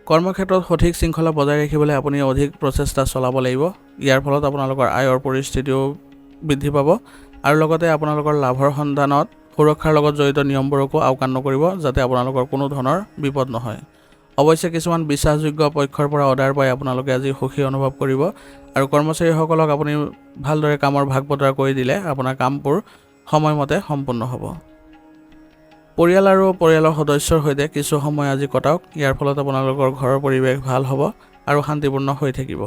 কৰ্মক্ষেত্ৰত সঠিক শৃংখলা বজাই ৰাখিবলৈ আপুনি অধিক প্ৰচেষ্টা চলাব লাগিব। ইয়াৰ ফলত আপোনালোকৰ আয়ৰ পৰিস্থিতিও বৃদ্ধি পাব আৰু লগতে আপোনালোকৰ লাভৰ সন্ধানত সুৰক্ষাৰ লগত জড়িত নিয়মবোৰকো আওকাণ নকৰিব, যাতে আপোনালোকৰ কোনো ধৰণৰ বিপদ নহয়। অৱশ্যে কিছুমান বিশ্বাসযোগ্য পক্ষৰ পৰা অৰ্ডাৰ পাই আপোনালোকে আজি সুখী অনুভৱ কৰিব আৰু কৰ্মচাৰীসকলক আপুনি ভালদৰে কামৰ ভাগ বতৰা কৰি দিলে আপোনাৰ কামবোৰ সময়মতে সম্পূৰ্ণ হ'ব। পৰিয়াল আৰু পৰিয়ালৰ সদস্যৰ সৈতে কিছু সময় আজি কটাওক। ইয়াৰ ফলত আপোনালোকৰ ঘৰৰ পৰিৱেশ ভাল হ'ব আৰু শান্তিপূৰ্ণ হৈ থাকিব।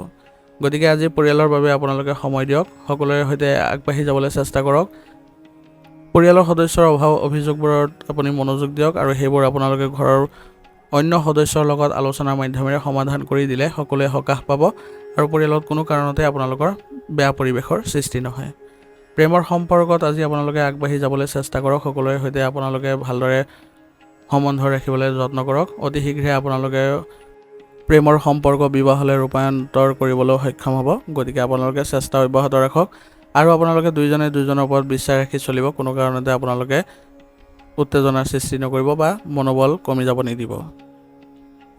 গতিকে আজি পৰিয়ালৰ বাবে আপোনালোকে সময় দিয়ক, সকলোৰে সৈতে আগবাঢ়ি যাবলৈ চেষ্টা কৰক। পৰিয়ালৰ সদস্যৰ অভাৱ অভিযোগবোৰত আপুনি মনোযোগ দিয়ক আৰু সেইবোৰ আপোনালোকে ঘৰৰ অন্য সদস্যৰ লগত আলোচনাৰ মাধ্যমেৰে সমাধান কৰি দিলে সকলোৱে সকাহ পাব আৰু পৰিয়ালত কোনো কাৰণতে আপোনালোকৰ বেয়া পৰিৱেশৰ সৃষ্টি নহয়। প্ৰেমৰ সম্পৰ্কত আজি আপোনালোকে আগবাঢ়ি যাবলৈ চেষ্টা কৰক। সকলোৰে সৈতে আপোনালোকে ভালদৰে সম্বন্ধ ৰাখিবলৈ যত্ন কৰক। অতি শীঘ্ৰে আপোনালোকে প্ৰেমৰ সম্পৰ্ক বিবাহলৈ ৰূপান্তৰ কৰিবলৈ সক্ষম হ'ব। গতিকে আপোনালোকে চেষ্টা অব্যাহত ৰাখক আৰু আপোনালোকে দুইজনে দুইজনৰ ওপৰত বিশ্বাস ৰাখি চলিব। কোনো কাৰণতে আপোনালোকে উত্তেজনাৰ সৃষ্টি নকৰিব বা মনোবল কমি যাব নিদিব।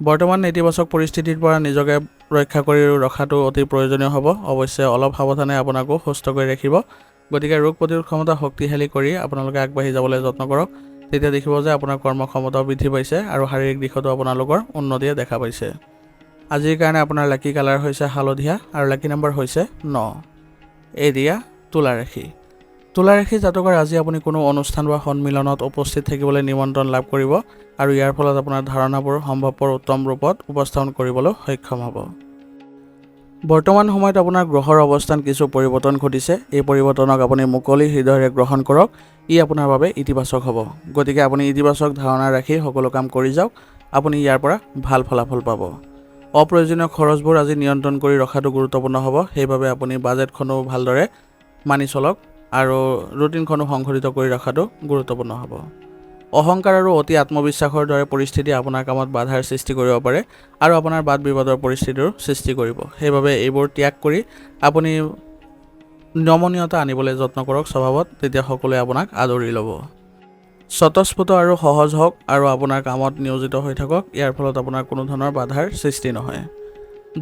বৰ্তমান নেতিবাচক পৰিস্থিতিৰ পৰা নিজকে ৰক্ষা কৰি ৰখাটো অতি প্ৰয়োজনীয় হ'ব। অৱশ্যে অলপ সাৱধানে আপোনাকো সুস্থ কৰি ৰাখিব। গতিকে ৰোগ প্ৰতিৰোধ ক্ষমতা শক্তিশালী কৰি আপোনালোকে আগবাঢ়ি যাবলৈ যত্ন কৰক। তেতিয়া দেখিব যে আপোনাৰ কৰ্মক্ষমতাও বৃদ্ধি পাইছে আৰু শাৰীৰিক দিশতো আপোনালোকৰ উন্নতিয়ে দেখা পাইছে। আজিৰ কাৰণে আপোনাৰ লাকি কালাৰ হৈছে হালধীয়া আৰু লাকি নম্বৰ হৈছে 9। এৰিয়া তুলা ৰাশি। তুলা ৰাশি জাতকৰ আজি আপুনি কোনো অনুষ্ঠান বা সন্মিলনত উপস্থিত থাকিবলৈ নিমন্ত্ৰণ লাভ কৰিব আৰু ইয়াৰ ফলত আপোনাৰ ধাৰণাবোৰ সম্ভৱপৰ উত্তম ৰূপত উপস্থাপন কৰিবলৈ সক্ষম হ'ব। বৰ্তমান সময়ত আপোনাৰ গ্ৰহৰ অৱস্থান কিছু পৰিৱৰ্তন ঘটিছে। এই পৰিৱৰ্তনক আপুনি মুকলি হৃদয়েৰে গ্ৰহণ কৰক। ই আপোনাৰ বাবে ইতিবাচক হ'ব। গতিকে আপুনি ইতিবাচক ধাৰণা ৰাখি সকলো কাম কৰি যাওক। আপুনি ইয়াৰ পৰা ভাল ফলাফল পাব। অপ্ৰয়োজনীয় খৰচবোৰ আজি নিয়ন্ত্ৰণ কৰি ৰখাটো গুৰুত্বপূৰ্ণ হ'ব। সেইবাবে আপুনি বাজেটখনো ভালদৰে মানি চলক আৰু ৰুটিনখনো সংশোধিত কৰি ৰখাটো গুৰুত্বপূৰ্ণ হ'ব। অহংকাৰ আৰু অতি আত্মবিশ্বাসৰ দৰে পৰিস্থিতি আপোনাৰ কামত বাধাৰ সৃষ্টি কৰিব পাৰে আৰু আপোনাৰ বাদ বিবাদৰ পৰিস্থিতিৰ সৃষ্টি কৰিব। সেইবাবে এইবোৰ ত্যাগ কৰি আপুনি নমনীয়তা আনিবলৈ যত্ন কৰক স্বভাৱত, তেতিয়া সকলোৱে আপোনাক আদৰি ল'ব। স্বতঃস্ফূৰ্ত আৰু সহজ হওক আৰু আপোনাৰ কামত নিয়োজিত হৈ থাকক। ইয়াৰ ফলত আপোনাৰ কোনো ধৰণৰ বাধাৰ সৃষ্টি নহয়।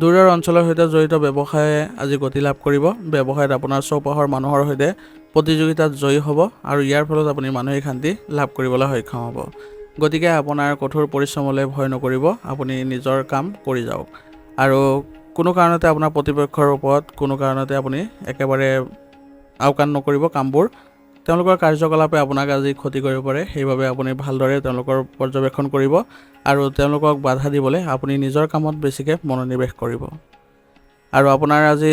দূৰৰ অঞ্চলৰ সৈতে জড়িত ব্যৱসায়ে আজি গতি লাভ কৰিব। ব্যৱসায়ত আপোনাৰ চৌপাশৰ মানুহৰ সৈতে প্ৰতিযোগিতাত জয়ী হ'ব আৰু ইয়াৰ ফলত আপুনি মানসিক শান্তি লাভ কৰিবলৈ সক্ষম হ'ব। গতিকে আপোনাৰ কঠোৰ পৰিশ্ৰমলৈ ভয় নকৰিব। আপুনি নিজৰ কাম কৰি যাওক আৰু কোনো কাৰণতে আপোনাৰ প্ৰতিপক্ষৰ ওপৰত কোনো কাৰণতে আপুনি একেবাৰে আওকাণ নকৰিব কামবোৰ। তেওঁলোকৰ কাৰ্যকলাপে আপোনাক আজি ক্ষতি কৰিব পাৰে। সেইবাবে আপুনি ভালদৰে তেওঁলোকৰ পৰ্যবেক্ষণ কৰিব আৰু তেওঁলোকক বাধা দিবলৈ আপুনি নিজৰ কামত বেছিকৈ মনোনিৱেশ কৰিব। আৰু আপোনাৰ আজি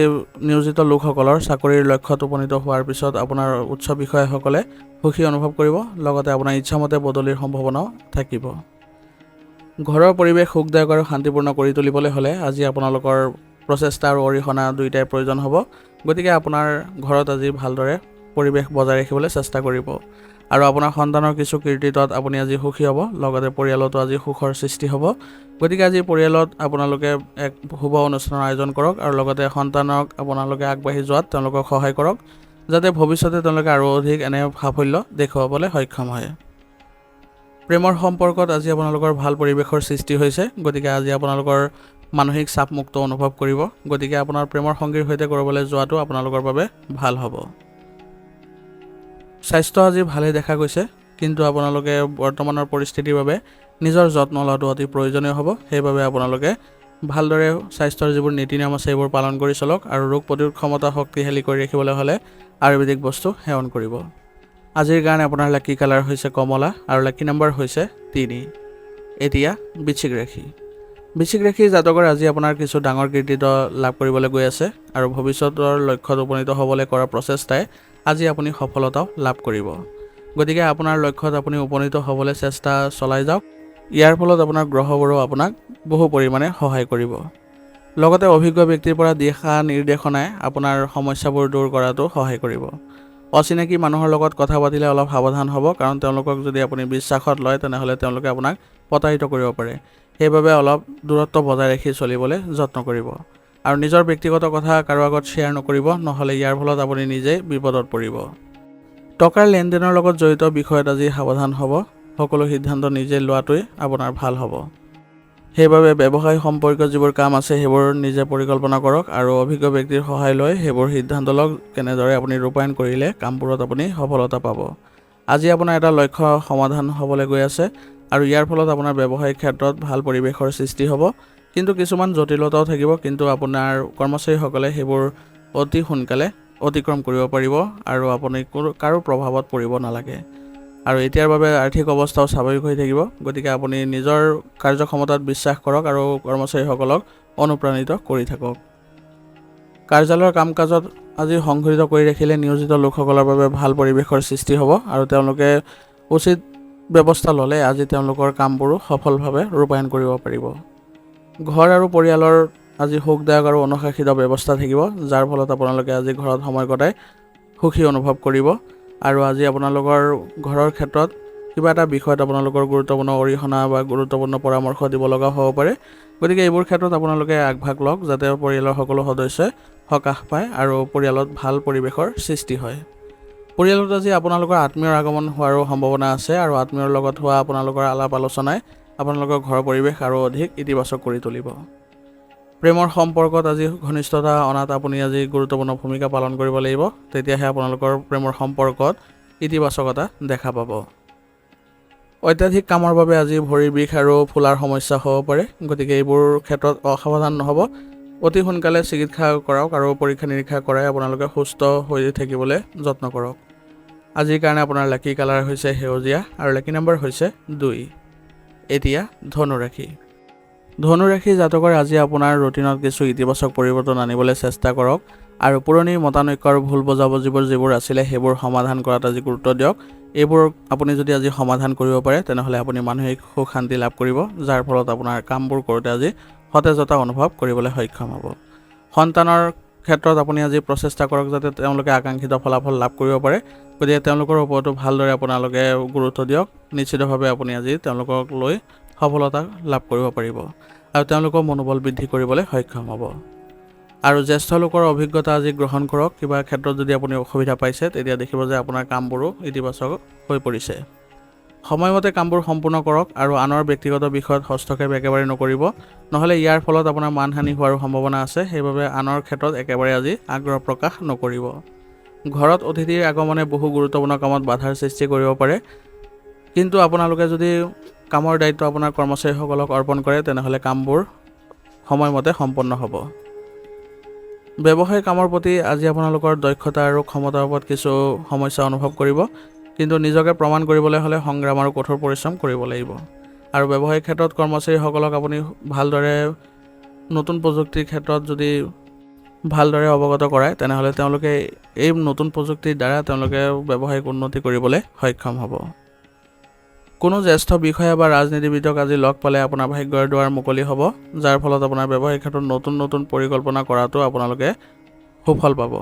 নিয়োজিত লোকসকলৰ চাকৰিৰ লক্ষ্যত উপনীত হোৱাৰ পিছত আপোনাৰ উচ্চ বিষয়াসকলে সুখী অনুভৱ কৰিব। লগতে আপোনাৰ ইচ্ছামতে বদলিৰ সম্ভাৱনাও থাকিব। ঘৰৰ পৰিৱেশ সুখদায়ক আৰু শান্তিপূৰ্ণ কৰি তুলিবলৈ হ'লে আজি আপোনালোকৰ প্ৰচেষ্টা আৰু অৰিহণা দুয়োটাই প্ৰয়োজন হ'ব। গতিকে আপোনাৰ ঘৰত আজি ভালদৰে পৰিৱেশ বজাই ৰাখিবলৈ চেষ্টা কৰিব আৰু আপোনাৰ সন্তানৰ কিছু কৃতিত্বত আপুনি আজি সুখী হ'ব। লগতে পৰিয়ালতো আজি সুখৰ সৃষ্টি হ'ব। গতিকে আজি পৰিয়ালত আপোনালোকে এক শুভ অনুষ্ঠানৰ আয়োজন কৰক আৰু লগতে সন্তানক আপোনালোকে আগবাঢ়ি যোৱাত তেওঁলোকক সহায় কৰক, যাতে ভৱিষ্যতে তেওঁলোকে আৰু অধিক এনে সাফল্য দেখুৱাবলৈ সক্ষম হয়। প্ৰেমৰ সম্পৰ্কত আজি আপোনালোকৰ ভাল পৰিৱেশৰ সৃষ্টি হৈছে। গতিকে আজি আপোনালোকৰ মানসিক চাপমুক্ত অনুভৱ কৰিব। গতিকে আপোনাৰ প্ৰেমৰ সংগীৰ সৈতে ক'ৰবালৈ যোৱাটো আপোনালোকৰ বাবে ভাল হ'ব। স্বাস্থ্য আজি ভালেই দেখা গৈছে, কিন্তু আপোনালোকে বৰ্তমানৰ পৰিস্থিতিৰ বাবে নিজৰ যত্ন লোৱাটো অতি প্ৰয়োজনীয় হ'ব। সেইবাবে আপোনালোকে ভালদৰে স্বাস্থ্যৰ যিবোৰ নীতি নিয়ম আছে সেইবোৰ পালন কৰি চলক আৰু ৰোগ প্ৰতিৰোধ ক্ষমতা শক্তিশালী কৰি ৰাখিবলৈ হ'লে আয়ুৰ্বেদিক বস্তু সেৱন কৰিব। আজিৰ কাৰণে আপোনাৰ লাকি কালাৰ হৈছে কমলা আৰু লাকি নম্বৰ হৈছে 3। এতিয়া বৃশ্চিক ৰাশি। বৃশ্চিক ৰাশিৰ জাতকৰ আজি আপোনাৰ কিছু ডাঙৰ কৃতিত্ব লাভ কৰিবলৈ গৈ আছে আৰু ভৱিষ্যতৰ লক্ষ্যত উপনীত হ'বলৈ কৰা প্ৰচেষ্টাই আজি আপুনি সফলতাও লাভ কৰিব। গতিকে আপোনাৰ লক্ষ্যত আপুনি উপনীত হ'বলৈ চেষ্টা চলাই যাওক। ইয়াৰ ফলত আপোনাৰ গ্ৰহবোৰো আপোনাক বহু পৰিমাণে সহায় কৰিব। লগতে অভিজ্ঞ ব্যক্তিৰ পৰা দিহা নিৰ্দেশনাই আপোনাৰ সমস্যাবোৰ দূৰ কৰাতো সহায় কৰিব। অচিনাকি মানুহৰ লগত কথা পাতিলে অলপ সাৱধান হ'ব, কাৰণ তেওঁলোকক যদি আপুনি বিশ্বাসত লয় তেনেহ'লে তেওঁলোকে আপোনাক প্ৰতাৰিত কৰিব পাৰে। সেইবাবে অলপ দূৰত্ব বজাই ৰাখি চলিবলৈ যত্ন কৰিব আৰু নিজৰ ব্যক্তিগত কথা কাৰো আগত শ্বেয়াৰ নকৰিব, নহ'লে ইয়াৰ ফলত আপুনি নিজেই বিপদত পৰিব। টকাৰ লেনদেনৰ লগত জড়িত বিষয়ত আজি সাৱধান হ'ব। সকলো সিদ্ধান্ত নিজে লোৱাটোৱেই আপোনাৰ ভাল হ'ব। সেইবাবে ব্যৱসায় সম্পৰ্কীয় যিবোৰ কাম আছে সেইবোৰ নিজে পৰিকল্পনা কৰক আৰু অভিজ্ঞ ব্যক্তিৰ সহায় লৈ সেইবোৰ সিদ্ধান্ত লওক। কেনেদৰে আপুনি ৰূপায়ণ কৰিলে কামবোৰত আপুনি সফলতা পাব। আজি আপোনাৰ এটা লক্ষ্য সমাধান হ'বলৈ গৈ আছে আৰু ইয়াৰ ফলত আপোনাৰ ব্যৱসায়িক ক্ষেত্ৰত ভাল পৰিৱেশৰ সৃষ্টি হ'ব। কিন্তু কিছুমান জটিলতাও থাকিব, কিন্তু আপোনাৰ কৰ্মচাৰীসকলে সেইবোৰ অতি সোনকালে অতিক্ৰম কৰিব পাৰিব আৰু আপুনি কাৰো প্ৰভাৱত পৰিব নালাগে। আৰু এতিয়াৰ বাবে আৰ্থিক অৱস্থাও স্বাভাৱিক হৈ থাকিব। গতিকে আপুনি নিজৰ কাৰ্যক্ষমতাত বিশ্বাস কৰক আৰু কৰ্মচাৰীসকলক অনুপ্ৰাণিত কৰি থাকক। কাৰ্যালয়ৰ কাম কাজত আজি সংঘটিত কৰি ৰাখিলে নিয়োজিত লোকসকলৰ বাবে ভাল পৰিৱেশৰ সৃষ্টি হ'ব আৰু তেওঁলোকে উচিত ব্যৱস্থা ল'লে আজি তেওঁলোকৰ কামবোৰো সফলভাৱে ৰূপায়ণ কৰিব পাৰিব। ঘৰ আৰু পৰিয়ালৰ আজি সুখদায়ক আৰু অনুশাসিত ব্যৱস্থা থাকিব, যাৰ ফলত আপোনালোকে আজি ঘৰত সময় কটাই সুখী অনুভৱ কৰিব। আৰু আজি আপোনালোকৰ ঘৰৰ ক্ষেত্ৰত কিবা এটা বিষয়ত আপোনালোকৰ গুৰুত্বপূৰ্ণ অৰিহণা বা গুৰুত্বপূৰ্ণ পৰামৰ্শ দিব লগা হ'ব পাৰে। গতিকে এইবোৰ ক্ষেত্ৰত আপোনালোকে আগভাগ লওক, যাতে পৰিয়ালৰ সকলো সদস্যই সকাহ পায় আৰু পৰিয়ালত ভাল পৰিৱেশৰ সৃষ্টি হয়। পৰিয়ালত আজি আপোনালোকৰ আত্মীয়ৰ আগমন হোৱাৰো সম্ভাৱনা আছে আৰু আত্মীয়ৰ লগত হোৱা আপোনালোকৰ আলাপ আলোচনাই আপোনালোকৰ ঘৰৰ পৰিৱেশ আৰু অধিক ইতিবাচক কৰি তুলিব। প্ৰেমৰ সম্পৰ্কত আজি ঘনিষ্ঠতা অনাত আপুনি আজি গুৰুত্বপূৰ্ণ ভূমিকা পালন কৰিব লাগিব, তেতিয়াহে আপোনালোকৰ প্ৰেমৰ সম্পৰ্কত ইতিবাচকতা দেখা পাব। অত্যাধিক কামৰ বাবে আজি ভৰিৰ বিষ আৰু ফুলাৰ সমস্যা হ'ব পাৰে, গতিকে এইবোৰ ক্ষেত্ৰত অসাৱধান নহ'ব। অতি সোনকালে চিকিৎসা কৰাওক আৰু পৰীক্ষা নিৰীক্ষা কৰাই আপোনালোকে সুস্থ হৈ থাকিবলৈ যত্ন কৰক। আজিৰ কাৰণে আপোনাৰ লাকি কালাৰ হৈছে সেউজীয়া আৰু লাকি নম্বৰ হৈছে 2। এতিয়া ধনুৰাশি। ধনুৰাশি জাতকৰ আজি আপোনাৰ ৰুটিনত কিছু ইতিবাচক পৰিৱৰ্তন আনিবলৈ চেষ্টা কৰক আৰু পুৰণি মতানৈক্য আৰু ভুল বুজাবুজিবোৰ যিবোৰ আছিলে সেইবোৰ সমাধান কৰাত আজি গুৰুত্ব দিয়ক। এইবোৰ আপুনি যদি আজি সমাধান কৰিব পাৰে তেনেহ'লে আপুনি মানসিক সুখ শান্তি লাভ কৰিব, যাৰ ফলত আপোনাৰ কামবোৰ কৰোঁতে আজি সতেজতা অনুভৱ কৰিবলৈ সক্ষম হ'ব। সন্তানৰ ক্ষেত্ৰত আপুনি আজি প্ৰচেষ্টা কৰক যাতে তেওঁলোকে আকাংক্ষিত ফলাফল লাভ কৰিব পাৰে, গতিকে তেওঁলোকৰ ওপৰতো ভালদৰে আপোনালোকে গুৰুত্ব দিয়ক। নিশ্চিতভাৱে আপুনি আজি তেওঁলোকক লৈ সফলতা লাভ কৰিব পাৰিব আৰু তেওঁলোকৰ মনোবল বৃদ্ধি কৰিবলৈ সক্ষম হ'ব। আৰু জ্যেষ্ঠ লোকৰ অভিজ্ঞতা আজি গ্ৰহণ কৰক। কিবা ক্ষেত্ৰত যদি আপুনি অসুবিধা পাইছে তেতিয়া দেখিব যে আপোনাৰ কামবোৰো ইতিবাচক হৈ পৰিছে। সময়মতে কামবোৰ সম্পূৰ্ণ কৰক আৰু আনৰ ব্যক্তিগত বিষয়ত হস্তক্ষেপ একেবাৰে নকৰিব, নহ'লে ইয়াৰ ফলত আপোনাৰ মানহানি হোৱাৰ সম্ভাৱনা আছে। সেইবাবে আনৰ ক্ষেত্ৰত একেবাৰে আজি আগ্ৰহ প্ৰকাশ নকৰিব। ঘৰত অতিথিৰ আগমনে বহু গুৰুত্বপূৰ্ণ কামত বাধাৰ সৃষ্টি কৰিব পাৰে, কিন্তু আপোনালোকে যদি কামৰ দায়িত্ব আপোনাৰ কৰ্মচাৰীসকলক অৰ্পণ কৰে তেনেহ'লে কামবোৰ সময়মতে সম্পন্ন হ'ব। ব্যৱসায় কামৰ প্ৰতি আজি আপোনালোকৰ দক্ষতা আৰু ক্ষমতাৰ ওপৰত কিছু সমস্যা অনুভৱ কৰিব, কিন্তু নিজকে প্ৰমাণ কৰিবলৈ হ'লে সংগ্ৰাম আৰু কঠোৰ পৰিশ্ৰম কৰিব লাগিব। আৰু ব্যৱসায়িক ক্ষেত্ৰত কৰ্মচাৰীসকলক আপুনি ভালদৰে নতুন প্ৰযুক্তিৰ ক্ষেত্ৰত যদি ভালদৰে অৱগত কৰায় তেনেহ'লে তেওঁলোকে এই নতুন প্ৰযুক্তিৰ দ্বাৰা তেওঁলোকে ব্যৱসায়িক উন্নতি কৰিবলৈ সক্ষম হ'ব। কোনো জ্যেষ্ঠ বিষয়া বা ৰাজনীতিবিদক আজি লগ পালে আপোনাৰ ভাগ্যৰ দুৱাৰ মুকলি হ'ব, যাৰ ফলত আপোনাৰ ব্যৱসায়িক ক্ষেত্ৰত নতুন পৰিকল্পনা কৰাটো আপোনালোকে সুফল পাব।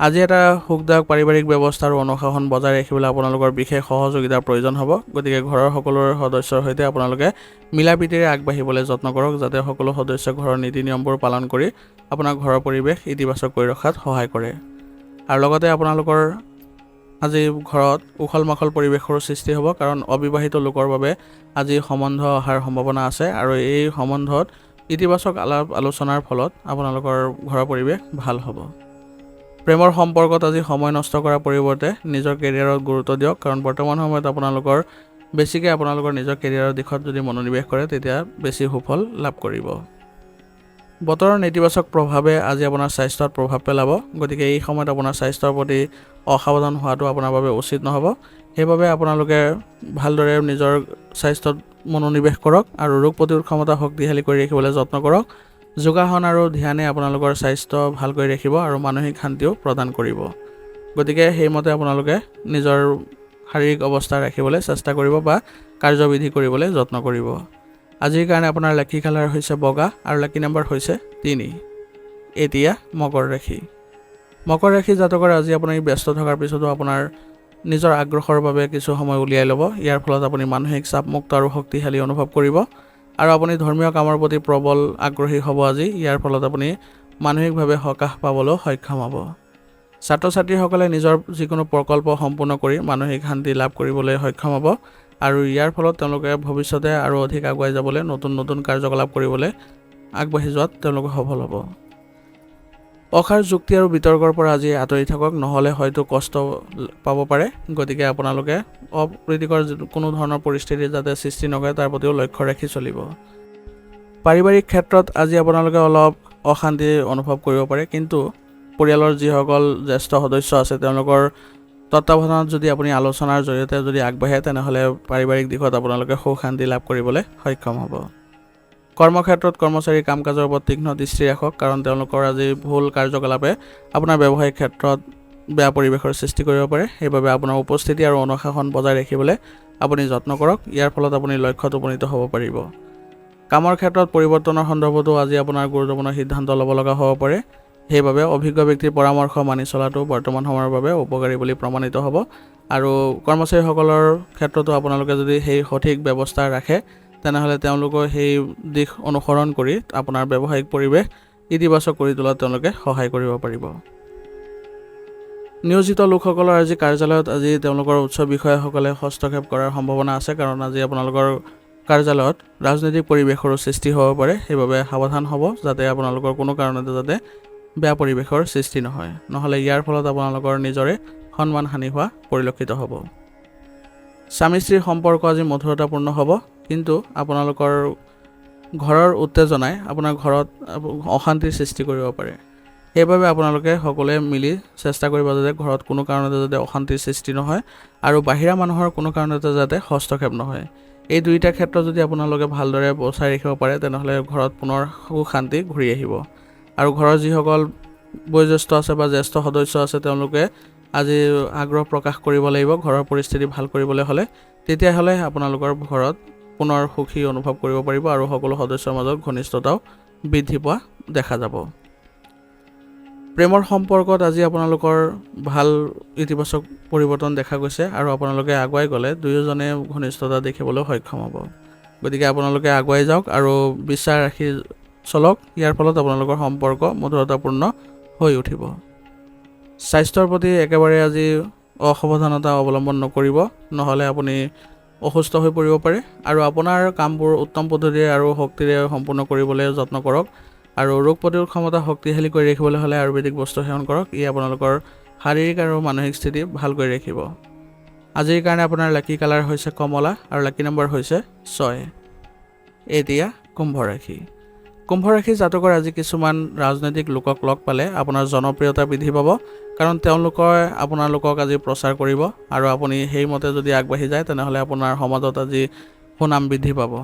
আজি এটা সুখদায়ক পাৰিবাৰিক ব্যৱস্থা আৰু অনুশাসন বজাই ৰাখিবলৈ আপোনালোকৰ বিশেষ সহযোগিতাৰ প্ৰয়োজন হ'ব, গতিকে ঘৰৰ সকলো সদস্যৰ সৈতে আপোনালোকে মিলাপ্ৰীতিৰে আগবাঢ়িবলৈ যত্ন কৰক, যাতে সকলো সদস্যই ঘৰৰ নীতি নিয়মবোৰ পালন কৰি আপোনাৰ ঘৰৰ পৰিৱেশ ইতিবাচক কৰি ৰখাত সহায় কৰে। আৰু লগতে আপোনালোকৰ আজি ঘৰত উখল মাখল পৰিৱেশৰো সৃষ্টি হ'ব, কাৰণ অবিবাহিত লোকৰ বাবে আজি সম্বন্ধ অহাৰ সম্ভাৱনা আছে আৰু এই সম্বন্ধত ইতিবাচক আলাপ আলোচনাৰ ফলত আপোনালোকৰ ঘৰৰ পৰিৱেশ ভাল হ'ব। প্ৰেমৰ সম্পৰ্কত আজি সময় নষ্ট কৰাৰ পৰিৱৰ্তে নিজৰ কেৰিয়াৰত গুৰুত্ব দিয়ক, কাৰণ বৰ্তমান সময়ত আপোনালোকৰ বেছিকৈ আপোনালোকৰ নিজৰ কেৰিয়াৰৰ দিশত যদি মনোনিৱেশ কৰে তেতিয়া বেছি সুফল লাভ কৰিব। বতৰৰ নেতিবাচক প্ৰভাৱে আজি আপোনাৰ স্বাস্থ্যত প্ৰভাৱ পেলাব, গতিকে এই সময়ত আপোনাৰ স্বাস্থ্যৰ প্ৰতি অসাৱধান হোৱাটো আপোনাৰ বাবে উচিত নহ'ব। সেইবাবে আপোনালোকে ভালদৰে নিজৰ স্বাস্থ্যত মনোনিৱেশ কৰক আৰু ৰোগ প্ৰতিৰোধ ক্ষমতা শক্তিশালী কৰি ৰাখিবলৈ যত্ন কৰক। যোগাসন আৰু ধ্যানে আপোনালোকৰ স্বাস্থ্য ভাল কৰি ৰাখিব আৰু মানসিক শান্তিও প্ৰদান কৰিব, গতিকে সেইমতে আপোনালোকে নিজৰ শাৰীৰিক অৱস্থা ৰাখিবলৈ চেষ্টা কৰিব বা কাৰ্যবিধি কৰিবলৈ যত্ন কৰিব। আজিৰ কাৰণে আপোনাৰ লাকি কালাৰ হৈছে বগা আৰু লাকি নম্বৰ হৈছে 3। এতিয়া মকৰ ৰাশি। মকৰ ৰাশি জাতকৰ আজি আপুনি ব্যস্ত থকাৰ পিছতো আপোনাৰ নিজৰ আগ্ৰহৰ বাবে কিছু সময় উলিয়াই ল'ব। ইয়াৰ ফলত আপুনি মানসিক চাপমুক্ত আৰু শক্তিশালী অনুভৱ কৰিব আৰু আপুনি ধৰ্মীয় কামৰ প্ৰতি প্ৰবল আগ্ৰহী হ'ব আজি। ইয়াৰ ফলত আপুনি মানসিকভাৱে সকাহ পাবলৈ সক্ষম হ'ব। ছাত্ৰ ছাত্ৰীসকলে নিজৰ যিকোনো প্ৰকল্প সম্পূৰ্ণ কৰি মানসিক শান্তি লাভ কৰিবলৈ সক্ষম হ'ব আৰু ইয়াৰ ফলত তেওঁলোকে ভৱিষ্যতে আৰু অধিক আগুৱাই যাবলৈ নতুন কাৰ্যকলাপ কৰিবলৈ আগবাঢ়ি যোৱাত তেওঁলোকে সফল হ'ব। অসাৰ যুক্তি আৰু বিতৰ্কৰ পৰা আজি আঁতৰি থাকক, নহ'লে হয়তো কষ্ট পাব পাৰে, গতিকে আপোনালোকে অপ্ৰীতিকৰ কোনো ধৰণৰ পৰিস্থিতি যাতে সৃষ্টি নকৰে তাৰ প্ৰতিও লক্ষ্য ৰাখি চলিব। পাৰিবাৰিক ক্ষেত্ৰত আজি আপোনালোকে অলপ অশান্তি অনুভৱ কৰিব পাৰে, কিন্তু পৰিয়ালৰ যিসকল জ্যেষ্ঠ সদস্য আছে তেওঁলোকৰ তত্ত্বাৱধানত যদি আপুনি আলোচনাৰ জৰিয়তে যদি আগবাঢ়ে তেনেহ'লে পাৰিবাৰিক দিশত আপোনালোকে সুখ শান্তি লাভ কৰিবলৈ সক্ষম হ'ব। কৰ্মক্ষেত্ৰত কৰ্মচাৰীৰ কাম কাজৰ ওপৰত তীক্ষ্ণ দৃষ্টি ৰাখক, কাৰণ তেওঁলোকৰ আজি ভুল কাৰ্যকলাপে আপোনাৰ ব্যৱসায়িক ক্ষেত্ৰত বেয়া পৰিৱেশৰ সৃষ্টি কৰিব পাৰে। সেইবাবে আপোনাৰ উপস্থিতি আৰু অনুশাসন বজাই ৰাখিবলৈ আপুনি যত্ন কৰক, ইয়াৰ ফলত আপুনি লক্ষ্যত উপনীত হ'ব পাৰিব। কামৰ ক্ষেত্ৰত পৰিৱৰ্তনৰ সন্দৰ্ভতো আজি আপোনাৰ গুৰুত্বপূৰ্ণ সিদ্ধান্ত ল'ব লগা হ'ব পাৰে, সেইবাবে অভিজ্ঞ ব্যক্তিৰ পৰামৰ্শ মানি চলাটো বৰ্তমান সময়ৰ বাবে উপকাৰী বুলি প্ৰমাণিত হ'ব। আৰু কৰ্মচাৰীসকলৰ ক্ষেত্ৰতো আপোনালোকে যদি সেই সঠিক ব্যৱস্থা ৰাখে তেনেহ'লে তেওঁলোকৰ সেই দিশ অনুসৰণ কৰি আপোনাৰ ব্যৱসায়িক পৰিৱেশ ইতিবাচক কৰি তোলাত তেওঁলোকে সহায় কৰিব পাৰিব। নিয়োজিত লোকসকলৰ আজি কাৰ্যালয়ত আজি তেওঁলোকৰ উচ্চ বিষয়াসকলে হস্তক্ষেপ কৰাৰ সম্ভাৱনা আছে, কাৰণ আজি আপোনালোকৰ কাৰ্যালয়ত ৰাজনৈতিক পৰিৱেশৰো সৃষ্টি হ'ব পাৰে, সেইবাবে সাৱধান হ'ব যাতে আপোনালোকৰ কোনো কাৰণতে যাতে বেয়া পৰিৱেশৰ সৃষ্টি নহয়, নহ'লে ইয়াৰ ফলত আপোনালোকৰ নিজৰে সন্মান হানি হোৱা পৰিলক্ষিত হ'ব। স্বামী স্ত্ৰীৰ সম্পৰ্ক আজি মধুৰতাপূৰ্ণ হ'ব, কিন্তু আপোনালোকৰ ঘৰৰ উত্তেজনাই আপোনাৰ ঘৰত অশান্তিৰ সৃষ্টি কৰিব পাৰে। সেইবাবে আপোনালোকে সকলোৱে মিলি চেষ্টা কৰিব যাতে ঘৰত কোনো কাৰণতে যাতে অশান্তিৰ সৃষ্টি নহয় আৰু বাহিৰা মানুহৰ কোনো কাৰণতে যাতে হস্তক্ষেপ নহয়। এই দুইটা ক্ষেত্ৰ যদি আপোনালোকে ভালদৰে বচাই ৰাখিব পাৰে, তেনেহ'লে ঘৰত পুনৰ সুখ শান্তি ঘূৰি আহিব। আৰু ঘৰৰ যিসকল বয়োজ্যেষ্ঠ আছে বা জ্যেষ্ঠ সদস্য আছে, তেওঁলোকে আজি আগ্ৰহ প্ৰকাশ কৰিব লাগিব ঘৰৰ পৰিস্থিতি ভাল কৰিবলৈ হ'লে, তেতিয়াহ'লে আপোনালোকৰ ঘৰত পুনৰ সুখী অনুভৱ কৰিব পাৰিব আৰু সকলো সদস্যৰ মাজত ঘনিষ্ঠতাও বৃদ্ধি পোৱা দেখা যাব। প্ৰেমৰ সম্পৰ্কত আজি আপোনালোকৰ ভাল ইতিবাচক পৰিৱৰ্তন দেখা গৈছে আৰু আপোনালোকে আগুৱাই গ'লে দুয়োজনে ঘনিষ্ঠতা দেখিবলৈ সক্ষম হ'ব। গতিকে আপোনালোকে আগুৱাই যাওক আৰু বিশ্বাস ৰাখি চলক, ইয়াৰ ফলত আপোনালোকৰ সম্পৰ্ক মধুৰতাপূৰ্ণ হৈ উঠিব। স্বাস্থ্যৰ প্ৰতি একেবাৰে আজি অসাৱধানতা অৱলম্বন নকৰিব, নহ'লে আপুনি অসুস্থ হৈ পৰিব পাৰে। আৰু আপোনাৰ কামবোৰ উত্তম পদ্ধতিৰে আৰু শক্তিৰে সম্পূৰ্ণ কৰিবলৈ যত্ন কৰক আৰু ৰোগ প্ৰতিৰোধ ক্ষমতা শক্তিশালী কৰি ৰাখিবলৈ হ'লে আয়ুৰ্বেদিক বস্তু সেৱন কৰক। ই আপোনালোকৰ শাৰীৰিক আৰু মানসিক স্থিতি ভাল কৰি ৰাখিব। আজিৰ কাৰণে আপোনাৰ লাকি কালাৰ হৈছে কমলা আৰু লাকি নম্বৰ হৈছে 6। এতিয়া কুম্ভ ৰাশি। কুম্ভ ৰাশি জাতকৰ আজি কিছুমান ৰাজনৈতিক লোকক লগ পালে আপোনাৰ জনপ্ৰিয়তা বৃদ্ধি পাব, কাৰণ তেওঁলোকে আপোনালোকক আজি প্ৰচাৰ কৰিব আৰু আপুনি সেইমতে যদি আগবাঢ়ি যায় তেনেহ'লে আপোনাৰ সমাজত আজি সুনাম বৃদ্ধি পাব।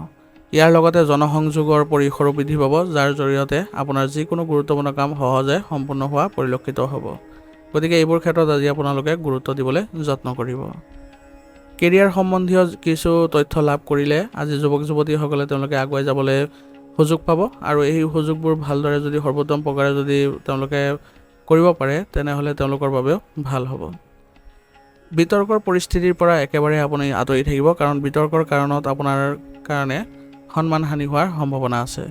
ইয়াৰ লগতে জনসংযোগৰ পৰিসৰো বৃদ্ধি পাব, যাৰ জৰিয়তে আপোনাৰ যিকোনো গুৰুত্বপূৰ্ণ কাম সহজে সম্পূৰ্ণ হোৱা পৰিলক্ষিত হ'ব। গতিকে এইবোৰ ক্ষেত্ৰত আজি আপোনালোকে গুৰুত্ব দিবলৈ যত্ন কৰিব। কেৰিয়াৰ সম্বন্ধীয় কিছু তথ্য লাভ কৰিলে আজি যুৱক যুৱতীসকলে তেওঁলোকে আগুৱাই যাবলৈ সুযোগ পাব আৰু এই সুযোগবোৰ ভালদৰে যদি সৰ্বোত্তম প্ৰকাৰে যদি তেওঁলোকে কৰিব পাৰে, তেনেহ'লে তেওঁলোকৰ বাবেও ভাল হ'ব। বিতৰ্কৰ পৰিস্থিতিৰ পৰা একেবাৰে আপুনি আঁতৰি থাকিব, কাৰণ বিতৰ্কৰ কাৰণত আপোনাৰ কাৰণে সন্মান হানি হোৱাৰ সম্ভাৱনা আছে।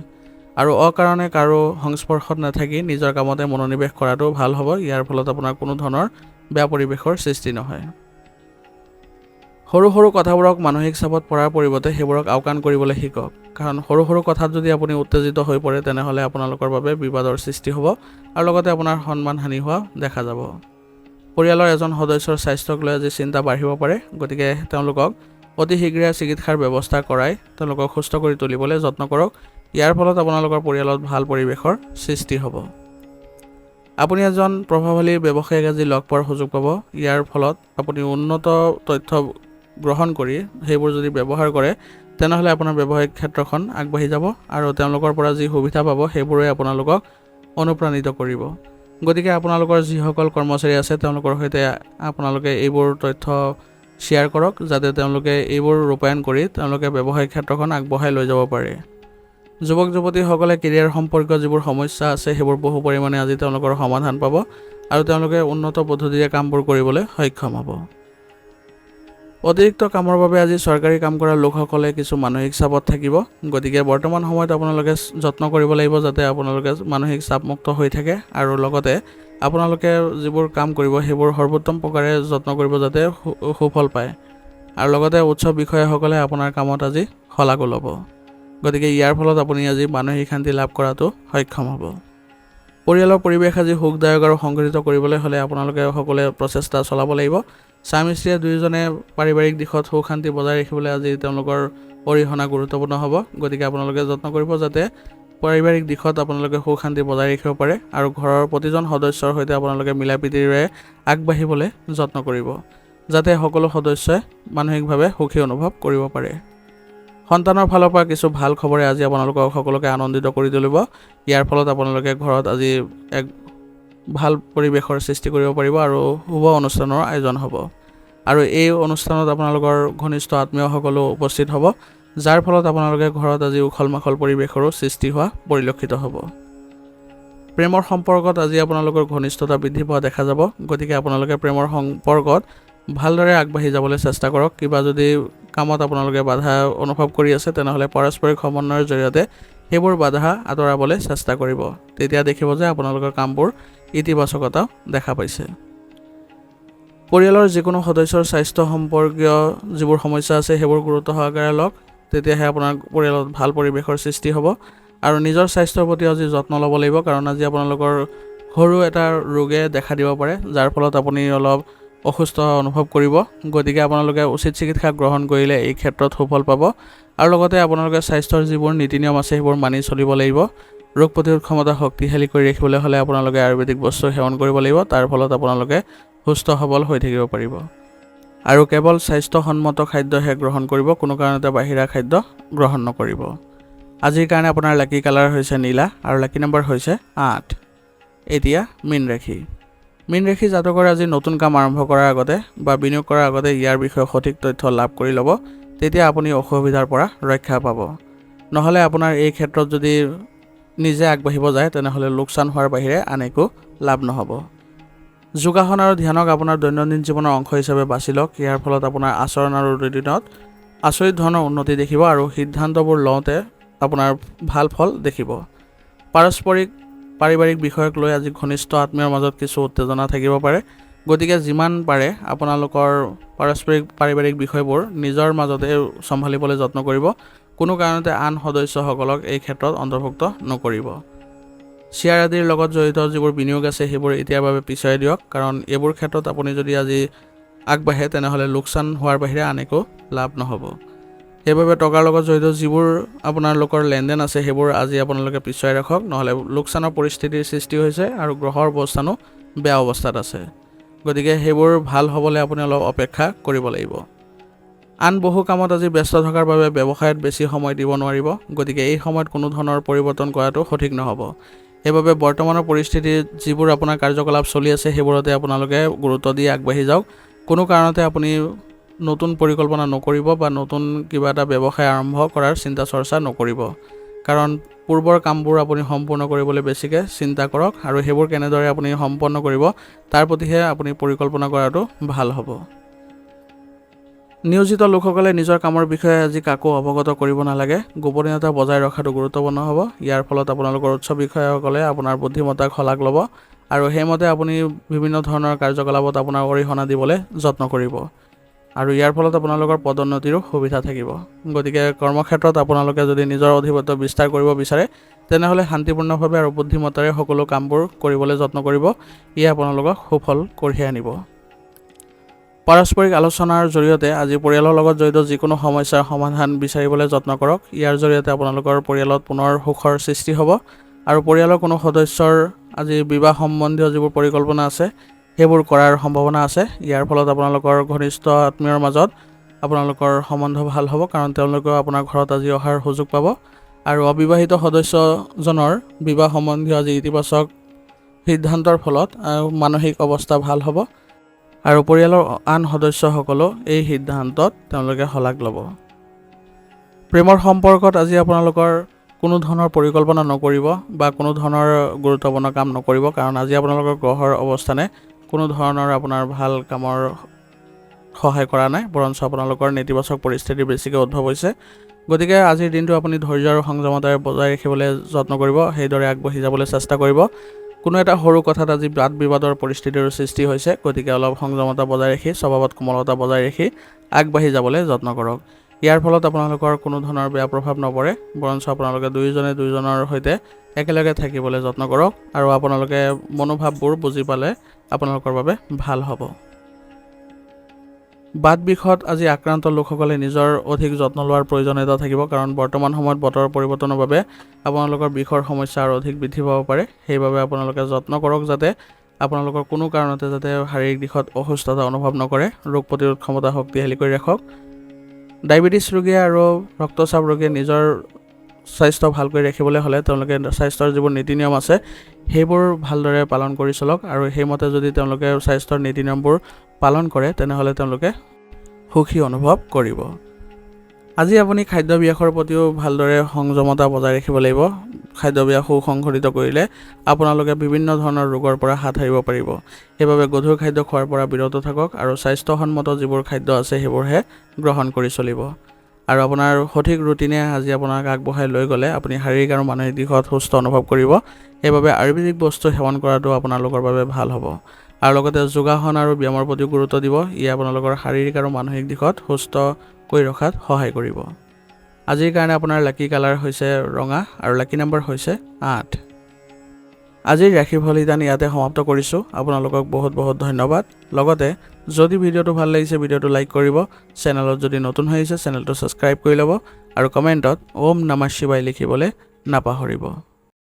আৰু অকাৰণে কাৰো সংস্পৰ্শত নাথাকি নিজৰ কামতে মনোনিৱেশ কৰাটো ভাল হ'ব। ইয়াৰ ফলত আপোনাৰ কোনো ধৰণৰ বেয়া পৰিৱেশৰ সৃষ্টি নহয়। সৰু সৰু কথাবোৰক মানসিক চাপত পৰাৰ পৰিৱৰ্তে সেইবোৰক আওকাণ কৰিবলৈ শিকক, কাৰণ সৰু সৰু কথাত যদি আপুনি উত্তেজিত হৈ পৰে তেনেহ'লে আপোনালোকৰ বাবে বিবাদৰ সৃষ্টি হ'ব আৰু লগতে আপোনাৰ সন্মান হানি হোৱা দেখা যাব। পৰিয়ালৰ এজন সদস্যৰ স্বাস্থ্যক লৈ আজি চিন্তা বাঢ়িব পাৰে, গতিকে তেওঁলোকক অতি শীঘ্ৰে চিকিৎসাৰ ব্যৱস্থা কৰাই তেওঁলোকক সুস্থ কৰি তুলিবলৈ যত্ন কৰক। ইয়াৰ ফলত আপোনালোকৰ পৰিয়ালত ভাল পৰিৱেশৰ সৃষ্টি হ'ব। আপুনি এজন প্ৰভাৱশালী ব্যৱসায়ীক আজি লগ পোৱাৰ সুযোগ পাব। ইয়াৰ ফলত আপুনি উন্নত তথ্য গ্ৰহণ কৰি সেইবোৰ যদি ব্যৱহাৰ কৰে, তেনেহ'লে আপোনাৰ ব্যৱসায়িক ক্ষেত্ৰখন আগবাঢ়ি যাব আৰু তেওঁলোকৰ পৰা যি সুবিধা পাব সেইবোৰে আপোনালোকক অনুপ্ৰাণিত কৰিব। গতিকে আপোনালোকৰ যিসকল কৰ্মচাৰী আছে তেওঁলোকৰ সৈতে আপোনালোকে এইবোৰ তথ্য শ্বেয়াৰ কৰক, যাতে তেওঁলোকে এইবোৰ ৰূপায়ণ কৰি তেওঁলোকে ব্যৱসায়িক ক্ষেত্ৰখন আগবঢ়াই লৈ যাব পাৰে। যুৱক যুৱতীসকলে কেৰিয়াৰ সম্পৰ্কীয় যিবোৰ সমস্যা আছে সেইবোৰ বহু পৰিমাণে আজি তেওঁলোকৰ সমাধান পাব আৰু তেওঁলোকে উন্নত পদ্ধতিৰে কামবোৰ কৰিবলৈ সক্ষম হ'ব। অতিৰিক্ত কামৰ বাবে আজি চৰকাৰী কাম কৰা লোকসকলে কিছু মানসিক চাপত থাকিব, গতিকে বৰ্তমান সময়ত আপোনালোকে যত্ন কৰিব লাগিব যাতে আপোনালোকে মানসিক চাপমুক্ত হৈ থাকে আৰু লগতে আপোনালোকে যিবোৰ কাম কৰিব সেইবোৰ সৰ্বোত্তম প্ৰকাৰে যত্ন কৰিব যাতে সুফল পায় আৰু লগতে উৎসৱ বিষয়াসকলে আপোনাৰ কামত আজি শলাগো ল'ব। গতিকে ইয়াৰ ফলত আপুনি আজি মানসিক শান্তি লাভ কৰাটো সক্ষম হ'ব। পৰিয়ালৰ পৰিৱেশ আজি সুখদায়ক আৰু সংগঠিত কৰিবলৈ হ'লে আপোনালোকে সকলোৱে প্ৰচেষ্টা চলাব লাগিব। স্বামী স্ত্ৰীয়ে দুয়োজনে পাৰিবাৰিক দিশত সুখ শান্তি বজাই ৰাখিবলৈ আজি তেওঁলোকৰ অৰিহণা গুৰুত্বপূৰ্ণ হ'ব। গতিকে আপোনালোকে যত্ন কৰিব যাতে পাৰিবাৰিক দিশত আপোনালোকে সুখ শান্তি বজাই ৰাখিব পাৰে আৰু ঘৰৰ প্ৰতিজন সদস্যৰ সৈতে আপোনালোকে মিলা প্ৰীতিৰে আগবাঢ়িবলৈ যত্ন কৰিব, যাতে সকলো সদস্যই মানসিকভাৱে সুখী অনুভৱ কৰিব পাৰে। সন্তানৰ ফালৰ পৰা কিছু ভাল খবৰে আজি আপোনালোকক সকলোকে আনন্দিত কৰি তুলিব। ইয়াৰ ফলত আপোনালোকে ঘৰত আজি এক ভাল পৰিৱেশৰ সৃষ্টি কৰিব পাৰিব আৰু শুভ অনুষ্ঠানৰ আয়োজন হ'ব আৰু এই অনুষ্ঠানত আপোনালোকৰ ঘনিষ্ঠ আত্মীয়সকলো উপস্থিত হ'ব, যাৰ ফলত আপোনালোকে ঘৰত আজি উখল মাখল পৰিৱেশৰো সৃষ্টি হোৱা পৰিলক্ষিত হ'ব। প্ৰেমৰ সম্পৰ্কত আজি আপোনালোকৰ ঘনিষ্ঠতা বৃদ্ধি পোৱা দেখা যাব, গতিকে আপোনালোকে প্ৰেমৰ সম্পৰ্কত ভালদৰে আগবাঢ়ি যাবলৈ চেষ্টা কৰক। কিবা যদি কামত আপোনালোকে বাধা অনুভৱ কৰি আছে তেনেহ'লে পাৰস্পৰিক সমন্বয়ৰ জৰিয়তে সেইবোৰ বাধা আঁতৰাবলৈ চেষ্টা কৰিব, তেতিয়া দেখিব যে আপোনালোকৰ কামবোৰ ইতিবাচকতা দেখা পাইছে। পৰিয়ালৰ যিকোনো সদস্যৰ স্বাস্থ্য সম্পৰ্কীয় যিবোৰ সমস্যা আছে সেইবোৰ গুৰুত্ব সহকাৰে লওক তেতিয়াহে আপোনাৰ পৰিয়ালত ভাল পৰিৱেশৰ সৃষ্টি হ'ব। আৰু নিজৰ স্বাস্থ্যৰ প্ৰতি আজি যত্ন ল'ব লাগিব, কাৰণ আজি আপোনালোকৰ সৰু এটা ৰোগে দেখা দিব পাৰে, যাৰ ফলত আপুনি অলপ অসুস্থ অনুভৱ কৰিব। গতিকে আপোনালোকে উচিত চিকিৎসা গ্ৰহণ কৰিলে এই ক্ষেত্ৰত সুফল পাব। আৰু লগতে আপোনালোকে স্বাস্থ্যৰ যিবোৰ নীতি নিয়ম আছে সেইবোৰ মানি চলিব লাগিব। ৰোগ প্ৰতিৰোধ ক্ষমতা শক্তিশালী কৰি ৰাখিবলৈ হ'লে আপোনালোকে আয়ুৰ্বেদিক বস্তু সেৱন কৰিব লাগিব। তাৰ ফলত আপোনালোকে সুস্থ সবল হৈ থাকিব পাৰিব। আৰু কেৱল স্বাস্থ্যসন্মত খাদ্যহে গ্ৰহণ কৰিব, কোনো কাৰণতে বাহিৰা খাদ্য গ্ৰহণ নকৰিব। আজিৰ কাৰণে আপোনাৰ লাকি কালাৰ হৈছে নীলা আৰু লাকি নম্বৰ হৈছে 8। এতিয়া মীন ৰাশি। মীন ৰাশি জাতকৰ আজি নতুন কাম আৰম্ভ কৰাৰ আগতে বা বিনিয়োগ কৰাৰ আগতে ইয়াৰ বিষয়ে সঠিক তথ্য লাভ কৰি ল'ব, তেতিয়া আপুনি অসুবিধাৰ পৰা ৰক্ষা পাব। নহ'লে আপোনাৰ এই ক্ষেত্ৰত যদি নিজে আগবাঢ়িব যায় তেনেহ'লে লোকচান হোৱাৰ বাহিৰে আন একো লাভ নহ'ব। যোগাসন আৰু ধ্যানক আপোনাৰ দৈনন্দিন জীৱনৰ অংশ হিচাপে বাছি লওক। ইয়াৰ ফলত আপোনাৰ আচৰণ আৰু ৰুটিনত আচৰিত ধৰণৰ উন্নতি দেখিব আৰু সিদ্ধান্তবোৰ লওঁতে আপোনাৰ ভাল ফল দেখিব। পাৰিবাৰিক বিষয়ক লৈ আজি ঘনিষ্ঠ আত্মীয়ৰ মাজত কিছু উত্তেজনা থাকিব পাৰে। গতিকে যিমান পাৰে আপোনালোকৰ পাৰিবাৰিক বিষয়বোৰ নিজৰ মাজতে চম্ভালিবলৈ যত্ন কৰিব। কোনো কাৰণতে আন সদস্যসকলক এই ক্ষেত্ৰত অন্তৰ্ভুক্ত নকৰিব। শ্বেয়াৰ আদিৰ লগত জড়িত যিবোৰ বিনিয়োগ আছে সেইবোৰ এতিয়াৰ বাবে পিছুৱাই দিয়ক, কাৰণ এইবোৰ ক্ষেত্ৰত আপুনি যদি আজি আগবাঢ়ে তেনেহ'লে লোকচান হোৱাৰ বাহিৰে আন একো লাভ নহ'ব। সেইবাবে টকাৰ লগত জড়িত যিবোৰ আপোনালোকৰ লেনদেন আছে সেইবোৰ আজি আপোনালোকে পিছুৱাই ৰাখক, নহ'লে লোকচানৰ পৰিস্থিতিৰ সৃষ্টি হৈছে আৰু গ্ৰহৰ অৱস্থানো বেয়া অৱস্থাত আছে। গতিকে সেইবোৰ ভাল হ'বলৈ আপুনি অলপ অপেক্ষা কৰিব লাগিব। আন বহু কামত আজি ব্যস্ত থকাৰ বাবে ব্যৱসায়ত বেছি সময় দিব নোৱাৰিব। গতিকে এই সময়ত কোনো ধৰণৰ পৰিৱৰ্তন কৰাটো সঠিক নহ'ব। সেইবাবে বৰ্তমানৰ পৰিস্থিতিত যিবোৰ আপোনাৰ কাৰ্যকলাপ চলি আছে সেইবোৰতে আপোনালোকে গুৰুত্ব দি আগবাঢ়ি যাওক। কোনো কাৰণতে আপুনি নতুন পৰিকল্পনা নকৰিব বা নতুন কিবা এটা ব্যৱসায় আৰম্ভ কৰাৰ চিন্তা চৰ্চা নকৰিব, কাৰণ পূৰ্বৰ কামবোৰ আপুনি সম্পূৰ্ণ কৰিবলৈ বেছিকৈ চিন্তা কৰক আৰু সেইবোৰ কেনেদৰে আপুনি সম্পন্ন কৰিব তাৰ প্ৰতিহে আপুনি পৰিকল্পনা কৰাটো ভাল হ'ব। নিয়োজিত লোকসকলে নিজৰ কামৰ বিষয়ে আজি কাকো অৱগত কৰিব নালাগে। গোপনীয়তা বজাই ৰখাটো গুৰুত্বপূৰ্ণ হ'ব। ইয়াৰ ফলত আপোনালোকৰ উচ্চ বিষয়াসকলে আপোনাৰ বুদ্ধিমত্তাক শলাগ ল'ব আৰু সেইমতে আপুনি বিভিন্ন ধৰণৰ কাৰ্যকলাপত আপোনাৰ অৰিহণা দিবলৈ যত্ন কৰিব আৰু ইয়াৰ ফলত আপোনালোকৰ পদোন্নতিৰো সুবিধা থাকিব। গতিকে কৰ্মক্ষেত্ৰত আপোনালোকে যদি নিজৰ আধিপত্য বিস্তাৰ কৰিব বিচাৰে তেনেহ'লে শান্তিপূৰ্ণভাৱে আৰু বুদ্ধিমত্তাৰে সকলো কামবোৰ কৰিবলৈ যত্ন কৰিব। ই আপোনালোকক সুফল কঢ়িয়াই আনিব। পাৰস্পৰিক আলোচনাৰ জৰিয়তে আজি পৰিয়ালৰ লগত জড়িত যিকোনো সমস্যাৰ সমাধান বিচাৰিবলৈ যত্ন কৰক। ইয়াৰ জৰিয়তে আপোনালোকৰ পৰিয়ালত পুনৰ সুখৰ সৃষ্টি হ'ব আৰু পৰিয়ালৰ কোনো সদস্যৰ আজি বিবাহ সম্বন্ধীয় যিবোৰ পৰিকল্পনা আছে সেইবোৰ কৰাৰ সম্ভাৱনা আছে। ইয়াৰ ফলত আপোনালোকৰ ঘনিষ্ঠ আত্মীয়ৰ মাজত আপোনালোকৰ সম্বন্ধ ভাল হ'ব, কাৰণ তেওঁলোকেও আপোনাৰ ঘৰত আজি অহাৰ সুযোগ পাব আৰু অবিবাহিত সদস্যজনৰ বিবাহ সম্বন্ধীয় আজি ইতিবাচক সিদ্ধান্তৰ ফলত মানসিক অৱস্থা ভাল হ'ব আৰু পৰিয়ালৰ আন সদস্যসকলেও এই সিদ্ধান্তত তেওঁলোকে শলাগ ল'ব। প্ৰেমৰ সম্পৰ্কত আজি আপোনালোকৰ কোনো ধৰণৰ পৰিকল্পনা নকৰিব বা কোনো ধৰণৰ গুৰুত্বপূৰ্ণ কাম নকৰিব, কাৰণ আজি আপোনালোকৰ গ্ৰহৰ অৱস্থানে কোনো ধৰণৰ আপোনাৰ ভাল কামৰ সহায় কৰা নাই, বৰঞ্চ আপোনালোকৰ নেতিবাচক পৰিস্থিতি বেছিকৈ উদ্ভৱ হৈছে। গতিকে আজিৰ দিনটো আপুনি ধৈৰ্য আৰু সংযমতাৰে বজাই ৰাখিবলৈ যত্ন কৰিব, সেইদৰে আগবাঢ়ি যাবলৈ চেষ্টা কৰিব। কোনো এটা সৰু কথাত আজি বাদ বিবাদৰ পৰিস্থিতিৰ সৃষ্টি হৈছে, গতিকে অলপ সংযমতা বজাই ৰাখি স্বভাৱত কোমলতা বজাই ৰাখি আগবাঢ়ি যাবলৈ যত্ন কৰক। ইয়াৰ ফলত আপোনালোকৰ কোনো ধৰণৰ বেয়া প্ৰভাৱ নপৰে, বৰঞ্চ আপোনালোকে দুয়োজনে দুয়োজনৰ সৈতে একেলগে থাকিবলৈ যত্ন কৰক আৰু আপোনালোকে মনোভাৱবোৰ বুজি পালে আপোনালোকৰ বাবে ভাল হ'ব। বাত বিষত আজি আক্ৰান্ত লোকসকলে নিজৰ অধিক যত্ন লোৱাৰ প্ৰয়োজনীয়তা থাকিব, কাৰণ বৰ্তমান সময়ত বতৰৰ পৰিৱৰ্তনৰ বাবে আপোনালোকৰ বিষৰ সমস্যা আৰু অধিক বৃদ্ধি পাব পাৰে। সেইবাবে আপোনালোকে যত্ন কৰক যাতে আপোনালোকৰ কোনো কাৰণতে যাতে শাৰীৰিক দিশত অসুস্থতা অনুভৱ নকৰে। ৰোগ প্ৰতিৰোধ ক্ষমতা শক্তিশালী কৰি ৰাখক। ডায়েবেটিছ ৰোগীয়ে আৰু ৰক্তচাপ ৰোগীয়ে নিজৰ স্বাস্থ্য ভাল কৰি ৰাখিবলৈ হ'লে তেওঁলোকে স্বাস্থ্যৰ যিবোৰ নীতি নিয়ম আছে সেইবোৰ ভালদৰে পালন কৰি চলক আৰু সেইমতে যদি তেওঁলোকে স্বাস্থ্যৰ নীতি নিয়মবোৰ পালন কৰে তেনেহ'লে তেওঁলোকে সুখী অনুভৱ কৰিব। আজি আপুনি খাদ্যাভ্যাসৰ প্ৰতিও ভালদৰে সংযমতা বজাই ৰাখিব লাগিব। খাদ্যাভ্যাস সুসংগঠিত কৰিলে আপোনালোকে বিভিন্ন ধৰণৰ ৰোগৰ পৰা হাত সাৰিব পাৰিব। সেইবাবে গধুৰ খাদ্য খোৱাৰ পৰা বিৰত থাকক আৰু স্বাস্থ্যসন্মত যিবোৰ খাদ্য আছে সেইবোৰহে গ্ৰহণ কৰি চলিব। আৰু আপোনাৰ সঠিক ৰুটিনে আজি আপোনাক আগবঢ়াই লৈ গ'লে আপুনি শাৰীৰিক আৰু মানসিক দিশত সুস্থ অনুভৱ কৰিব। সেইবাবে আয়ুৰ্বেদিক বস্তু সেৱন কৰাটো আপোনালোকৰ বাবে ভাল হ'ব আৰু লগতে যোগাসন আৰু ব্যায়ামৰ প্ৰতি গুৰুত্ব দিব। ই আপোনালোকৰ শাৰীৰিক আৰু মানসিক দিশত সুস্থ কৰি ৰখাত সহায় কৰিব। আজিৰ কাৰণে আপোনাৰ লাকি কালাৰ হৈছে ৰঙা আৰু লাকি নম্বৰ হৈছে 8। আজিৰ ৰাশিফল শিতান ইয়াতে সমাপ্ত কৰিছোঁ। আপোনালোকক বহুত বহুত ধন্যবাদ। লগতে যদি ভিডিঅ'টো ভাল লাগিছে ভিডিঅ'টো লাইক কৰিব, চেনেলত যদি নতুন হৈ আহিছে চেনেলটো ছাবস্ক্ৰাইব কৰি ল'ব আৰু কমেণ্টত ওম নমঃ শিৱায় লিখিবলৈ নাপাহৰিব।